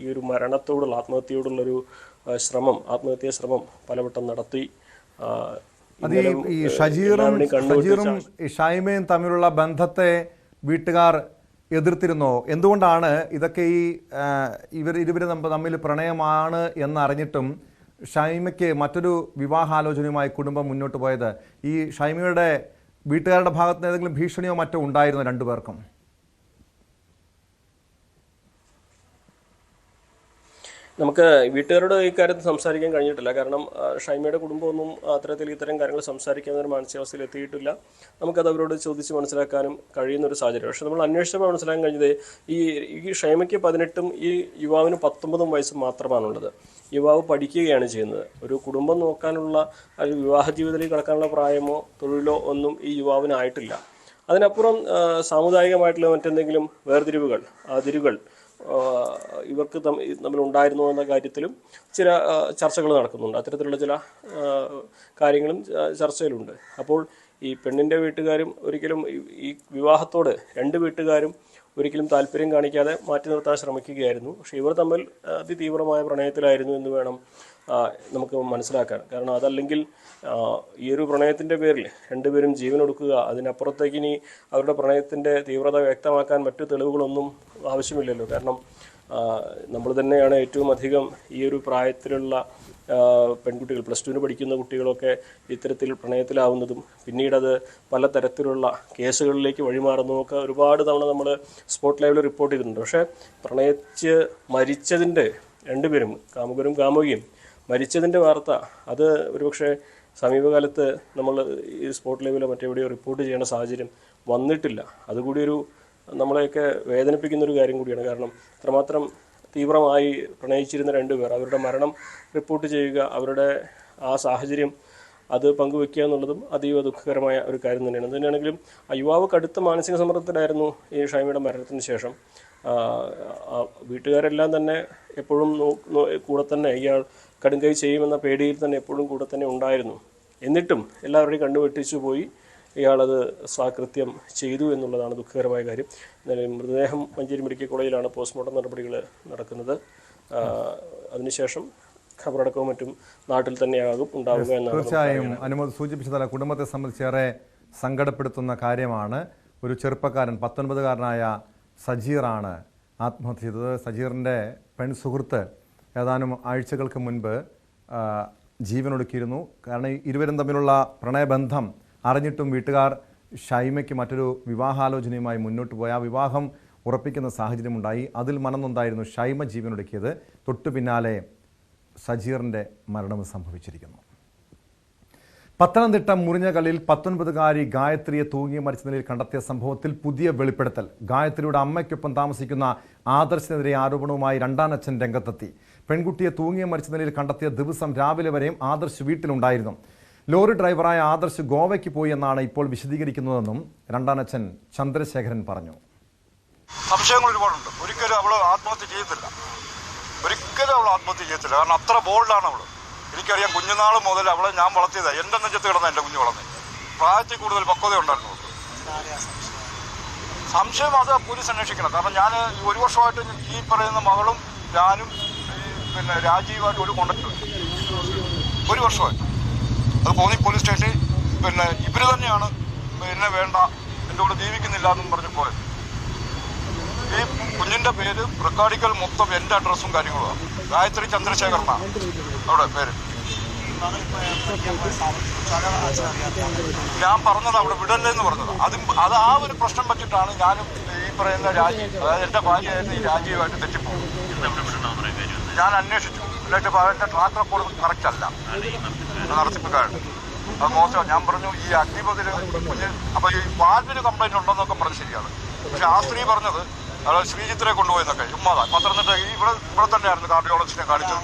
ഈ ഒരു മരണത്തോടുള്ള ആത്മഹത്യയോടുള്ളൊരു ആത്മഹത്യാ ശ്രമം പലവട്ടം നടത്തി. അത് ഈ ഷജീറും ഷൈമയും തമ്മിലുള്ള ബന്ധത്തെ വീട്ടുകാർ എതിർത്തിരുന്നോ? എന്തുകൊണ്ടാണ് ഇതൊക്കെ ഇരുവരും തമ്മിൽ പ്രണയമാണ് എന്നറിഞ്ഞിട്ടും ഷൈമയ്ക്ക് മറ്റൊരു വിവാഹാലോചനയുമായി കുടുംബം മുന്നോട്ട് പോയത്? ഈ ഷൈമയുടെ വീട്ടുകാരുടെ ഭാഗത്ത് നിന്ന് ഏതെങ്കിലും ഭീഷണിയോ മറ്റോ ഉണ്ടായിരുന്നോ രണ്ടുപേർക്കും? നമുക്ക് വീട്ടുകാരോട് ഈ കാര്യത്തിൽ സംസാരിക്കാൻ കഴിഞ്ഞിട്ടില്ല. കാരണം ഷൈമയുടെ കുടുംബമൊന്നും ഇത്തരം കാര്യങ്ങൾ സംസാരിക്കാൻ ഒരു മാനസികാവസ്ഥയിൽ എത്തിയിട്ടില്ല. നമുക്കത് അവരോട് ചോദിച്ച് മനസ്സിലാക്കാനും കഴിയുന്ന ഒരു സാഹചര്യം. പക്ഷെ നമ്മൾ അന്വേഷിച്ചപ്പോൾ മനസ്സിലാക്കാൻ കഴിഞ്ഞത് ഈ ഷൈമയ്ക്ക് 18ഉം ഈ യുവാവിന് 19 വയസ്സും മാത്രമാണുള്ളത്. യുവാവ് പഠിക്കുകയാണ് ചെയ്യുന്നത്. ഒരു കുടുംബം നോക്കാനുള്ള വിവാഹ ജീവിതത്തിലേക്ക് കടക്കാനുള്ള പ്രായമോ തൊഴിലോ ഒന്നും ഈ യുവാവിനായിട്ടില്ല. അതിനപ്പുറം സാമുദായികമായിട്ടുള്ള മറ്റെന്തെങ്കിലും അതിരുകൾ ഇവർക്ക് തമ്മിലുണ്ടായിരുന്നു എന്ന കാര്യത്തിലും ചില ചർച്ചകൾ നടക്കുന്നുണ്ട്. അത്തരത്തിലുള്ള ചില കാര്യങ്ങളും ചർച്ചയിലുണ്ട്. അപ്പോൾ ഈ പെണ്ണിൻ്റെ വീട്ടുകാരും ഒരിക്കലും ഈ വിവാഹത്തോട് രണ്ട് വീട്ടുകാരും ഒരിക്കലും താല്പര്യം കാണിക്കാതെ മാറ്റി നിർത്താൻ ശ്രമിക്കുകയായിരുന്നു. പക്ഷേ ഇവർ തമ്മിൽ അതിതീവ്രമായ പ്രണയത്തിലായിരുന്നു എന്ന് വേണം നമുക്ക് മനസ്സിലാക്കാൻ. കാരണം അതല്ലെങ്കിൽ ഈ ഒരു പ്രണയത്തിൻ്റെ പേരിൽ രണ്ടുപേരും ജീവനൊടുക്കുക, അതിനപ്പുറത്തേക്ക് ഇനി അവരുടെ പ്രണയത്തിൻ്റെ തീവ്രത വ്യക്തമാക്കാൻ മറ്റു തെളിവുകളൊന്നും ആവശ്യമില്ലല്ലോ. കാരണം നമ്മൾ തന്നെയാണ് ഏറ്റവും അധികം ഈ ഒരു പ്രായത്തിലുള്ള പെൺകുട്ടികൾ, +2 പഠിക്കുന്ന കുട്ടികളൊക്കെ ഇത്തരത്തിൽ പ്രണയത്തിലാവുന്നതും പിന്നീടത് പലതരത്തിലുള്ള കേസുകളിലേക്ക് വഴിമാറുന്നതുമൊക്കെ ഒരുപാട് തവണ നമ്മൾ സ്പോട്ട് ലൈവിൽ റിപ്പോർട്ട് ചെയ്തിട്ടുണ്ട്. പക്ഷേ പ്രണയിച്ച് മരിച്ചതിൻ്റെ രണ്ടുപേരും, കാമുകരും കാമുകിയും മരിച്ചതിൻ്റെ വാർത്ത അത് ഒരുപക്ഷെ സമീപകാലത്ത് നമ്മൾ ഈ സ്പോട്ട് ലൈവിലോ മറ്റെവിടെയോ റിപ്പോർട്ട് ചെയ്യേണ്ട സാഹചര്യം വന്നിട്ടില്ല. അതുകൂടി ഒരു നമ്മളെയൊക്കെ വേദനിപ്പിക്കുന്നൊരു കാര്യം കൂടിയാണ്. കാരണം അത്രമാത്രം തീവ്രമായി പ്രണയിച്ചിരുന്ന രണ്ടുപേർ, അവരുടെ മരണം റിപ്പോർട്ട് ചെയ്യുക, അവരുടെ ആ സാഹചര്യം അത് പങ്കുവെക്കുക എന്നുള്ളതും അതീവ ദുഃഖകരമായ ഒരു കാര്യം തന്നെയാണ്. അതുതന്നെയാണെങ്കിലും ആ യുവാവ് കടുത്ത മാനസിക സമ്മർദ്ദത്തിലായിരുന്നു ഈ ഷൈമയുടെ മരണത്തിന് ശേഷം. വീട്ടുകാരെല്ലാം തന്നെ എപ്പോഴും കൂടെ തന്നെ, ഇയാൾ കടുങ്കൈ ചെയ്യുമെന്ന പേടിയിൽ തന്നെ എപ്പോഴും കൂടെ തന്നെ ഉണ്ടായിരുന്നു. എന്നിട്ടും എല്ലാവരുടെയും കണ്ണുവെട്ടിച്ചു പോയി ഇയാളത് സ്വാകൃത്യം ചെയ്തു എന്നുള്ളതാണ് ദുഃഖകരമായ കാര്യം. എന്നാലും മൃതദേഹം മഞ്ചേരി മെഡിക്കൽ കോളേജിലാണ് പോസ്റ്റ്മോർട്ടം നടപടികൾ നടക്കുന്നത്. അതിനുശേഷം ഖബറടക്കവും മറ്റും നാട്ടിൽ തന്നെയാകും ഉണ്ടാവുക എന്നാണ്. തീർച്ചയായും അനുമതി സൂചിപ്പിച്ചതല്ല, കുടുംബത്തെ സംബന്ധിച്ചേറെ സങ്കടപ്പെടുത്തുന്ന കാര്യമാണ്. ഒരു ചെറുപ്പക്കാരൻ 19കാരനായ സജീറാണ് ആത്മഹത്യ ചെയ്തത്. സജീറിൻ്റെ പെൺസുഹൃത്ത് ഏതാനും ആഴ്ചകൾക്ക് മുൻപ് ജീവനൊടുക്കിയിരുന്നു. കാരണം ഇരുവരും തമ്മിലുള്ള പ്രണയബന്ധം അറിഞ്ഞിട്ടും വീട്ടുകാർ ഷൈമയ്ക്ക് മറ്റൊരു വിവാഹാലോചനയുമായി മുന്നോട്ട് പോയി ആ വിവാഹം ഉറപ്പിക്കുന്ന സാഹചര്യമുണ്ടായി. അതിൽ മനംനൊന്തായിരുന്നു ഷൈമ ജീവനൊടുക്കിയത്. തൊട്ടു പിന്നാലെ സജീറിൻ്റെ മരണവും സംഭവിച്ചിരിക്കുന്നു. പത്തനംതിട്ട മുറിഞ്ഞകല്ലിൽ 19കാരി ഗായത്രിയെ തൂങ്ങി മരിച്ച നിലയിൽ കണ്ടെത്തിയ സംഭവത്തിൽ പുതിയ വെളിപ്പെടുത്തൽ. ഗായത്രിയുടെ അമ്മയ്ക്കൊപ്പം താമസിക്കുന്ന ആദർശിനെതിരെ ആരോപണവുമായി രണ്ടാനച്ഛൻ രംഗത്തെത്തി. പെൺകുട്ടിയെ തൂങ്ങി മരിച്ച നിലയിൽ കണ്ടെത്തിയ ദിവസം രാവിലെ വരെയും ആദർശ് വീട്ടിലുണ്ടായിരുന്നു. ലോറി ഡ്രൈവറായ ആദർശ് ഗോവയ്ക്ക് പോയി എന്നാണ് ഇപ്പോൾ വിശദീകരിക്കുന്നതെന്നും രണ്ടാനച്ഛൻ ചന്ദ്രശേഖരൻ പറഞ്ഞു. സംശയങ്ങൾ ഒരുപാടുണ്ട്. ഒരിക്കലും അവൾ ആത്മഹത്യ ചെയ്യത്തില്ല. കാരണം അത്ര ബോൾഡാണ് അവൾ. എനിക്കറിയാം, കുഞ്ഞുനാൾ മുതൽ അവളെ ഞാൻ വളർത്തിയതാണ്. എൻ്റെ നെഞ്ചത്ത് കിടന്ന എൻ്റെ കുഞ്ഞു വളർന്നത്. പ്രായത്തിൽ കൂടുതൽ പക്വത ഉണ്ടായിരുന്നു. സംശയം അത് പോലീസ് അന്വേഷിക്കണം. കാരണം ഞാൻ 1 വർഷമായിട്ട് ഈ പറയുന്ന മകളും ഞാനും പിന്നെ രാജീവായിട്ട് ഒരു കോണ്ടാക്ട് 1 വർഷമായിട്ട്. അത് കോന്നി പോലീസ് സ്റ്റേഷനിൽ പിന്നെ ഇവർ തന്നെയാണ് എന്നെ വേണ്ട, എൻ്റെ കൂടെ ജീവിക്കുന്നില്ല എന്നും പറഞ്ഞ് പോയത്. ഈ കുഞ്ഞിൻ്റെ പേര് റെക്കോർഡിക്കൽ മൊത്തം എൻ്റെ അഡ്രസ്സും കാര്യങ്ങളുമാണ്. ഗായത്രി ചന്ദ്രശേഖരനാണ് അവിടെ പേര്. ഞാൻ പറഞ്ഞത് അവിടെ വിടല്ലെന്ന് പറഞ്ഞത്. അത് ആ ഒരു പ്രശ്നം പറ്റിയിട്ടാണ് ഞാനും ഈ പറയുന്ന രാജി, അതായത് എൻ്റെ ഭാര്യയായിരുന്നു ഈ രാജിയുമായിട്ട് തെറ്റിപ്പോകും. ഞാൻ അന്വേഷിച്ചു, എന്നിട്ട് അവരുടെ ട്രാക്ക് റെക്കോർഡ് കറക്റ്റ് അല്ല, നടത്തിപ്പിക്കാരുണ്ട്, അത് മോശമാണ്. ഞാൻ പറഞ്ഞു ഈ അഗ്നിപതിൽ കുഞ്ഞ് അപ്പോൾ ഈ വാൽവിന് കംപ്ലൈൻറ്റ് ഉണ്ടെന്നൊക്കെ പറഞ്ഞ് ശരിയാണ്. പക്ഷെ ആ സ്ത്രീ പറഞ്ഞത് അതായത് ശ്രീജിത്തിനെ കൊണ്ടുപോയെന്നൊക്കെ ചുമ്മാതാ. പത്തനംതിട്ട ഇവിടെ തന്നെയായിരുന്നു കാർഡിയോളജിസ്റ്റിനെ കാണിച്ചത്.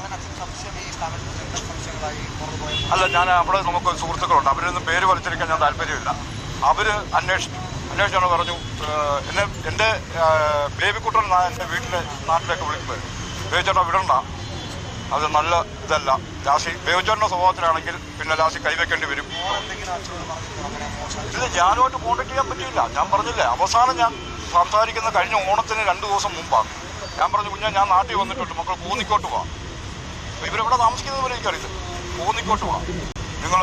അല്ല, ഞാൻ അവിടെ നമുക്ക് സുഹൃത്തുക്കളുണ്ട്, അവരൊന്നും പേര് വലിച്ചെടുക്കാൻ ഞാൻ താല്പര്യമില്ല. അവർ അന്വേഷിച്ചാണ് പറഞ്ഞു എൻ്റെ ബേബിക്കുട്ടൻ എൻ്റെ നാട്ടിലേക്ക് വിളിക്കുന്നത്. ബേബിച്ചേട്ടാ വിടണ്ട, അത് നല്ല ഇതല്ല. ലാസ്റ്റ് ബേബിച്ചേട്ടൻ്റെ സ്വഭാവത്തിലാണെങ്കിൽ പിന്നെ ലാസ്റ്റ് കൈവയ്ക്കേണ്ടി വരും. ഇത് ഞാനുമായിട്ട് കോൺടാക്ട് ചെയ്യാൻ പറ്റിയില്ല. ഞാൻ പറഞ്ഞില്ലേ, അവസാനം ഞാൻ സംസാരിക്കുന്ന കഴിഞ്ഞ ഓണത്തിന് 2 ദിവസം മുമ്പാണ്. ഞാൻ പറഞ്ഞു, കുഞ്ഞാ ഞാൻ നാട്ടിൽ വന്നിട്ടുണ്ട്, മക്കൾ പൂന്നിക്കോട്ട് പോവാം. ഇവരെവിടെ താമസിക്കുന്നവരെ എനിക്കറിയില്ല. പൂന്നിക്കോട്ട് പോവാം, നിങ്ങൾ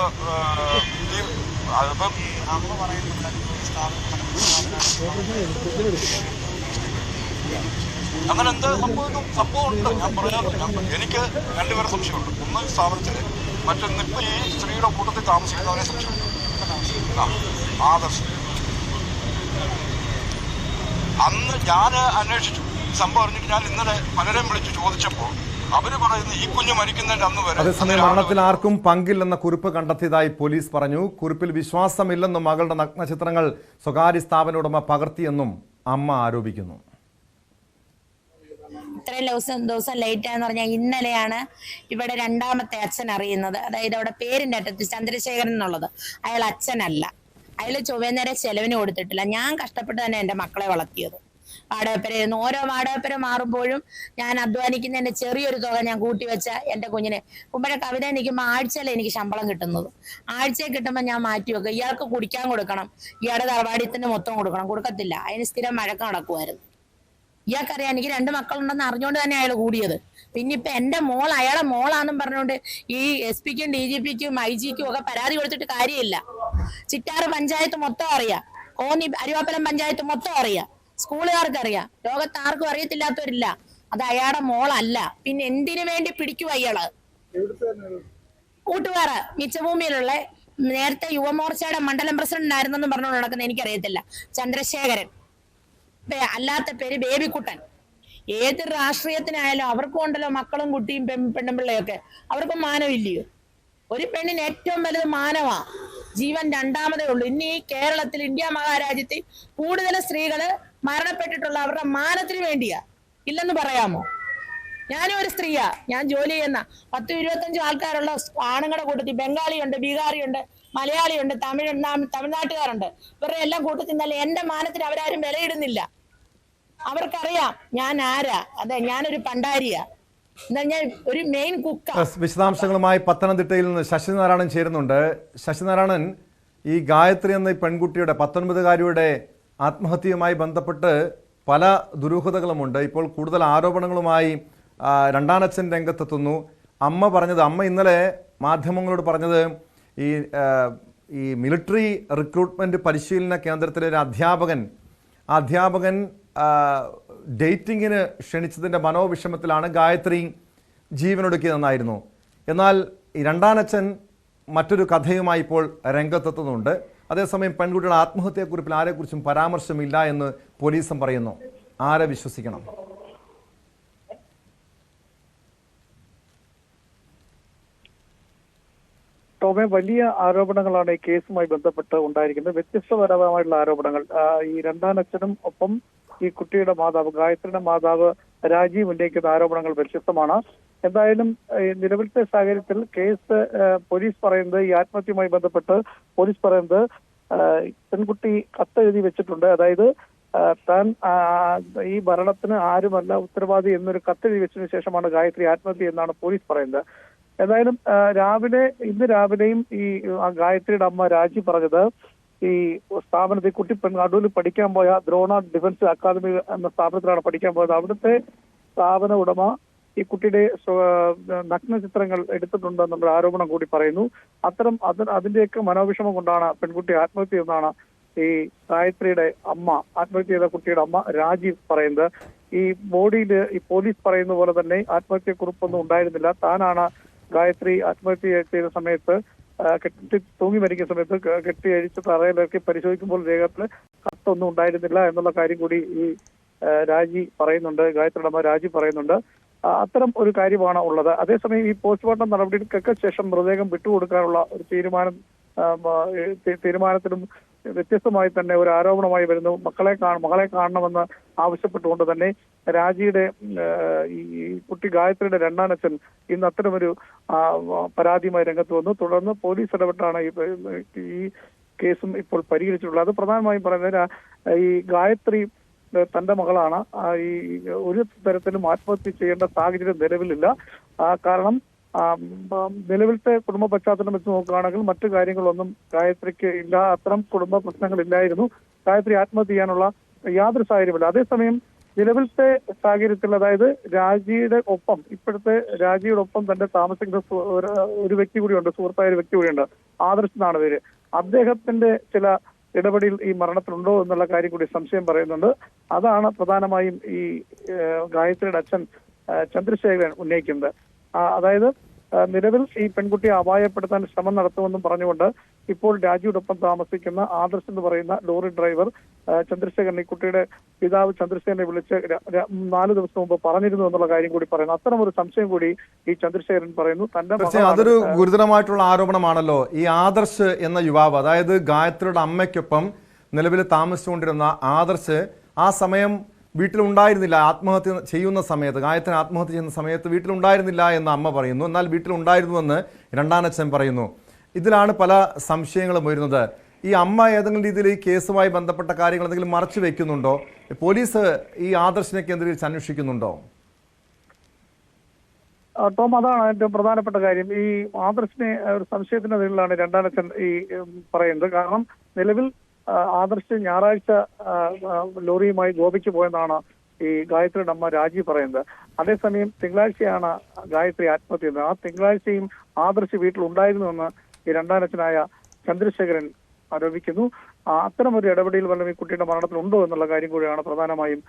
അതിപ്പം അങ്ങനെ എന്ത് സംഭവമുണ്ട്. ഞാൻ പറയാറ്, എനിക്ക് 2 പേരെ സംശയമുണ്ട്. ഒന്ന് സ്ഥാപനത്തിൽ, മറ്റൊന്ന് ഇപ്പം ഈ സ്ത്രീയുടെ കൂട്ടത്തിൽ താമസിക്കുന്നവരെ സംശയമുണ്ട്. ആദർശ് അന്ന് ഞാൻ അന്വേഷിച്ചു സംഭവം അറിഞ്ഞിട്ട് ഞാൻ ഇന്നലെ പലരെയും വിളിച്ച് ചോദിച്ചപ്പോൾ അവര് പറയുന്നു ഈ കുഞ്ഞ് മരിക്കുന്നതിന്റെ അന്ന് വരെ. അതേസമയം മരണത്തിൽ ആർക്കും പങ്കില്ലെന്ന കുറിപ്പ് കണ്ടെത്തിയതായി പോലീസ് പറഞ്ഞു. കുറിപ്പിൽ വിശ്വാസമില്ലെന്നും മകളുടെ നഗ്നചിത്രങ്ങൾ സ്വകാര്യ സ്ഥാപന ഉടമ പകർത്തിയെന്നും അമ്മ ആരോപിക്കുന്നു. ഇത്രയും ദിവസം ലേറ്റ് ആയെന്ന് പറഞ്ഞാൽ ഇന്നലെയാണ് ഇവിടെ 2ാമത്തെ അച്ഛൻ അറിയുന്നത്. അതായത് അവിടെ പേരിന്റെ അറ്റത്ത് ചന്ദ്രശേഖരൻ എന്നുള്ളത് അയാൾ അച്ഛനല്ല. അയാൾ ചൊവ്വേന്നേരെ ചെലവിന് കൊടുത്തിട്ടില്ല. ഞാൻ കഷ്ടപ്പെട്ട് തന്നെ എൻ്റെ മക്കളെ വളർത്തിയത്. വാടകപ്പരയായിരുന്നു. ഓരോ വാടകപ്പര മാറുമ്പോഴും ഞാൻ അധ്വാനിക്കുന്നതിന്റെ ചെറിയൊരു തുക ഞാൻ കൂട്ടിവെച്ച എൻ്റെ കുഞ്ഞിനെ കുമ്പഴ കവിത നിൽക്കുമ്പോൾ ആഴ്ചയിൽ എനിക്ക് ശമ്പളം കിട്ടുന്നത്. ആഴ്ചയിൽ കിട്ടുമ്പോൾ ഞാൻ മാറ്റി വെക്കുക. ഇയാൾക്ക് കുടിക്കാൻ കൊടുക്കണം, ഇയാളുടെ തറവാടിത്തിന് മൊത്തം കൊടുക്കണം, കൊടുക്കത്തില്ല. അതിന് സ്ഥിരം മഴക്കം നടക്കുമായിരുന്നു. ഇയാൾക്കറിയാം എനിക്ക് 2 മക്കളുണ്ടെന്ന് അറിഞ്ഞുകൊണ്ട് തന്നെ അയാൾ കൂടിയത്. പിന്നെ ഇപ്പൊ എൻ്റെ മോൾ അയാളെ മോളാന്നും പറഞ്ഞുകൊണ്ട് ഈ SP-ക്കും DGP-ക്കും IG-ക്കും ഒക്കെ പരാതി കൊടുത്തിട്ട് കാര്യമില്ല. ചിറ്റാറ് പഞ്ചായത്ത് മൊത്തം അറിയാം, കോന്നി അരുവാപ്പലം പഞ്ചായത്ത് മൊത്തം അറിയാം, സ്കൂളുകാർക്ക് അറിയാം, ലോകത്ത് ആർക്കും അറിയത്തില്ലാത്തവരില്ല. അത് അയാളുടെ മോളല്ല. പിന്നെ എന്തിനു വേണ്ടി പിടിക്കും അയാള്? കൂട്ടുകാർ മിച്ചഭൂമിയിലുള്ള നേരത്തെ യുവമോർച്ചയുടെ മണ്ഡലം പ്രസിഡന്റ് ആയിരുന്നെന്ന് പറഞ്ഞുകൊണ്ട് നടക്കുന്ന എനിക്കറിയത്തില്ല, ചന്ദ്രശേഖരൻ, അല്ലാത്ത പേര് ബേബിക്കുട്ടൻ. ഏത് രാഷ്ട്രീയത്തിനായാലും അവർക്കും ഉണ്ടല്ലോ മക്കളും കുട്ടിയും പെണ്ണുപിള്ളയൊക്കെ. അവർക്കും മാനമില്ലയോ? ഒരു പെണ്ണിന് ഏറ്റവും വലുത് മാനമാ. ജീവൻ 2ാമതേ ഉള്ളൂ. ഇനി ഈ കേരളത്തിൽ, ഇന്ത്യ മഹാരാജ്യത്തിൽ കൂടുതൽ സ്ത്രീകള് മരണപ്പെട്ടിട്ടുള്ള അവരുടെ മാനത്തിന് വേണ്ടിയാ. ഇല്ലെന്ന് പറയാമോ? ഞാനും ഒരു സ്ത്രീയാ. ഞാൻ ജോലി ചെയ്യുന്ന 10-25 ആൾക്കാരുള്ള ആണുങ്ങളുടെ കൂട്ടത്തിൽ ബംഗാളിയുണ്ട്, ബീഹാറിയുണ്ട്, മലയാളിയുണ്ട്, തമിഴ്നാട്ടുകാരുണ്ട്. ഇവരുടെ എല്ലാം കൂട്ടത്തിൽ നല്ല എന്റെ മാനത്തിന് അവരാരും വിലയിടുന്നില്ല. അവർക്കറിയാം ഞാൻ ആരാ. അതെ, ഞാനൊരു പണ്ടാരിയാ. എന്താ, ഞാൻ ഒരു മെയിൻ കുക്കാ. വിശദാംശങ്ങളുമായി പത്തനംതിട്ടയിൽ നിന്ന് ശശിനാരായണൻ ചേരുന്നുണ്ട്. ശശിനാരായണൻ, ഈ ഗായത്രി എന്ന ഈ പെൺകുട്ടിയുടെ 19-കാരിയുടെ ആത്മഹത്യയുമായി ബന്ധപ്പെട്ട് പല ദുരൂഹതകളുമുണ്ട്. ഇപ്പോൾ കൂടുതൽ ആരോപണങ്ങളുമായി 2ാനച്ഛൻ രംഗത്തെത്തുന്നു. അമ്മ ഇന്നലെ മാധ്യമങ്ങളോട് പറഞ്ഞത് ഈ മിലിറ്ററി റിക്രൂട്ട്മെന്റ് പരിശീലന കേന്ദ്രത്തിലെ ഒരു അധ്യാപകൻ ഡേറ്റിങ്ങിന് ക്ഷണിച്ചതിൻ്റെ മനോവിഷമത്തിലാണ് ഗായത്രി ജീവനൊടുക്കിയതെന്നായിരുന്നു. എന്നാൽ ഈ 2ാനച്ഛൻ മറ്റൊരു കഥയുമായി ഇപ്പോൾ രംഗത്തെത്തുന്നുണ്ട്. അതേസമയം പെൺകുട്ടിയുടെ ആത്മഹത്യയെക്കുറിപ്പിൽ ആരെക്കുറിച്ചും പരാമർശമില്ല എന്ന് പോലീസും പറയുന്നു. ആരെ വിശ്വസിക്കണം? ടോമെ, വലിയ ആരോപണങ്ങളാണ് ഈ കേസുമായി ബന്ധപ്പെട്ട് ഉണ്ടായിരിക്കുന്നത്. വ്യത്യസ്തപരമായിട്ടുള്ള ആരോപണങ്ങൾ. ഈ 2ാനച്ഛനും ഒപ്പം ഈ കുട്ടിയുടെ മാതാവ്, ഗായത്രിയുടെ മാതാവ് രാജീവ് ഉന്നയിക്കുന്ന ആരോപണങ്ങൾ വ്യത്യസ്തമാണ്. എന്തായാലും നിലവിലത്തെ സാഹചര്യത്തിൽ കേസ് പോലീസ് പറയുന്നത്, ഈ ആത്മഹത്യയുമായി ബന്ധപ്പെട്ട് പോലീസ് പറയുന്നത് പെൺകുട്ടി കത്തെഴുതി വെച്ചിട്ടുണ്ട്. അതായത് താൻ ഈ മരണത്തിന് ആരുമല്ല ഉത്തരവാദി എന്നൊരു കത്തെഴുതി വെച്ചതിനു ശേഷമാണ് ഗായത്രി ആത്മഹത്യ എന്നാണ് പോലീസ് പറയുന്നത്. എന്തായാലും ഇന്ന് രാവിലെയും ഈ ഗായത്രിയുടെ അമ്മ രാജി പറഞ്ഞത്, ഈ സ്ഥാപനത്തിൽ കുട്ടി അടൂരിൽ പഠിക്കാൻ പോയ ദ്രോണ ഡിഫൻസ് അക്കാദമി എന്ന സ്ഥാപനത്തിലാണ് പഠിക്കാൻ പോയത്. അവിടുത്തെ സ്ഥാപന ഉടമ ഈ കുട്ടിയുടെ നഗ്നചിത്രങ്ങൾ എടുത്തിട്ടുണ്ടെന്നുള്ള ആരോപണം കൂടി പറയുന്നു. അതിന്റെയൊക്കെ മനോവിഷമം കൊണ്ടാണ് പെൺകുട്ടി ആത്മഹത്യ എന്നാണ് ഈ ഗായത്രിയുടെ അമ്മ, ആത്മഹത്യ ചെയ്ത കുട്ടിയുടെ അമ്മ രാജി പറയുന്നത്. ഈ ബോഡിയിൽ ഈ പോലീസ് പറയുന്ന പോലെ തന്നെ ആത്മഹത്യക്കുറിപ്പൊന്നും ഉണ്ടായിരുന്നില്ല. താനാണ് ഗായത്രി ആത്മഹത്യ ചെയ്ത സമയത്ത് കെട്ടി തൂങ്ങി മരിക്കുന്ന സമയത്ത് കെട്ടി അഴിച്ച് തറയിലൊക്കെ പരിശോധിക്കുമ്പോൾ രേഖത്തിൽ കത്തൊന്നും ഉണ്ടായിരുന്നില്ല എന്നുള്ള കാര്യം കൂടി ഈ രാജി പറയുന്നുണ്ട്. ഗായത്രിയുടെ അമ്മ രാജി പറയുന്നുണ്ട്. അത്തരം ഒരു കാര്യമാണ് ഉള്ളത്. അതേസമയം ഈ പോസ്റ്റ്മോർട്ടം നടപടികൾക്കൊക്കെ ശേഷം മൃതദേഹം വിട്ടുകൊടുക്കാനുള്ള ഒരു തീരുമാനത്തിലും വ്യത്യസ്തമായി തന്നെ ഒരു ആരോപണമായി വരുന്നു. മകളെ കാണണമെന്ന് ആവശ്യപ്പെട്ടുകൊണ്ട് തന്നെ രാജിയുടെ ഈ കുട്ടി ഗായത്രിയുടെ രണ്ടാനച്ഛൻ ഇന്ന് അത്തരമൊരു പരാതിയുമായി രംഗത്ത് വന്നു. തുടർന്ന് പോലീസ് ഇടപെട്ടാണ് ഈ കേസും ഇപ്പോൾ പരിഹരിച്ചിട്ടുള്ളത്. അത് പ്രധാനമായും പറയുന്നത് ഈ ഗായത്രി തന്റെ മകളാണ്. ഈ ഒരു തരത്തിലും ആത്മഹത്യ ചെയ്യേണ്ട സാഹചര്യം നിലവിലില്ല. കാരണം നിലവിലത്തെ കുടുംബ പശ്ചാത്തലം വെച്ച് നോക്കുകയാണെങ്കിൽ മറ്റു കാര്യങ്ങളൊന്നും ഗായത്രിക്ക് ഇല്ല. അത്തരം കുടുംബ പ്രശ്നങ്ങളില്ലായിരുന്നു. ഗായത്രി ആത്മഹത്യ ചെയ്യാനുള്ള യാതൊരു സാഹചര്യമില്ല. അതേസമയം നിലവിലത്തെ സാഹചര്യത്തിൽ, അതായത് ഇപ്പോഴത്തെ രാജിയുടെ ഒപ്പം തന്നെ താമസിക്കുന്ന ഒരു വ്യക്തി കൂടിയുണ്ട്, സുഹൃത്തായ ഒരു വ്യക്തി കൂടിയുണ്ട്. ആദർശ് എന്നാണ് പേര്. അദ്ദേഹത്തിന്റെ ചില ഇടപെടൽ ഈ മരണത്തിലുണ്ടോ എന്നുള്ള കാര്യം കൂടി സംശയം പറയുന്നുണ്ട്. അതാണ് പ്രധാനമായും ഈ ഗായത്രിയുടെ അച്ഛൻ ചന്ദ്രശേഖരൻ ഉന്നയിക്കുന്നത്. അതായത് നിലവിൽ ഈ പെൺകുട്ടിയെ അപായപ്പെടുത്താൻ ശ്രമം നടത്തുമെന്നും പറഞ്ഞുകൊണ്ട് ഇപ്പോൾ രാജിയോടൊപ്പം താമസിക്കുന്ന ആദർശ് എന്ന് പറയുന്ന ലോറി ഡ്രൈവർ ചന്ദ്രശേഖരൻ, ഈ കുട്ടിയുടെ പിതാവ് ചന്ദ്രശേഖരനെ വിളിച്ച് 4 ദിവസം മുമ്പ് പറഞ്ഞിരുന്നു എന്നുള്ള കാര്യം കൂടി പറയുന്നു. അത്തരം ഒരു സംശയം കൂടി ഈ ചന്ദ്രശേഖരൻ പറയുന്നു. അതൊരു ഗുരുതരമായിട്ടുള്ള ആരോപണമാണല്ലോ. ഈ ആദർശ് എന്ന യുവാവ്, അതായത് ഗായത്രിയുടെ അമ്മയ്ക്കൊപ്പം നിലവിൽ താമസിച്ചുകൊണ്ടിരുന്ന ആദർശ് ആ സമയം വീട്ടിലുണ്ടായിരുന്നില്ല. ആത്മഹത്യ ചെയ്യുന്ന സമയത്ത്, ഗായത്രി ആത്മഹത്യ ചെയ്യുന്ന സമയത്ത് വീട്ടിലുണ്ടായിരുന്നില്ല എന്ന് അമ്മ പറയുന്നു. എന്നാൽ വീട്ടിലുണ്ടായിരുന്നുവെന്ന് രണ്ടാനച്ഛൻ പറയുന്നു. ഇതിലാണ് പല സംശയങ്ങളും വരുന്നത്. ഈ അമ്മ ഏതെങ്കിലും രീതിയിൽ ഈ കേസുമായി ബന്ധപ്പെട്ട കാര്യങ്ങൾ എന്തെങ്കിലും മറച്ചു വെക്കുന്നുണ്ടോ? പോലീസ് ഈ ആദർശിനെ കേന്ദ്രീകരിച്ച് അന്വേഷിക്കുന്നുണ്ടോ? ടോം, അതാണ് ഏറ്റവും പ്രധാനപ്പെട്ട കാര്യം. ഈ ആദർശിനെ ഒരു സംശയത്തിന്റെ നിലയിലാണ് രണ്ടാനച്ഛൻ ഈ പറയുന്നത്. കാരണം നിലവിൽ ആദർശ് ഞായറാഴ്ച ലോറിയുമായി ഗോവയ്ക്ക് പോയെന്നാണ് ഈ ഗായത്രിയുടെ അമ്മ രാജി പറയുന്നത്. അതേസമയം തിങ്കളാഴ്ചയാണ് ഗായത്രി ആത്മഹത്യ ചെയ്തത്. ആ തിങ്കളാഴ്ചയും ആദർശ് വീട്ടിലുണ്ടായിരുന്നുവെന്ന് ഈ രണ്ടാനച്ഛനായ ചന്ദ്രശേഖരൻ ആരോപിക്കുന്നു. അത്തരമൊരു ഇടപെടൽ വല്ലതും ഈ കുട്ടിയുടെ മരണത്തിലുണ്ടോ എന്നുള്ള കാര്യം കൂടിയാണ് പ്രധാനമായും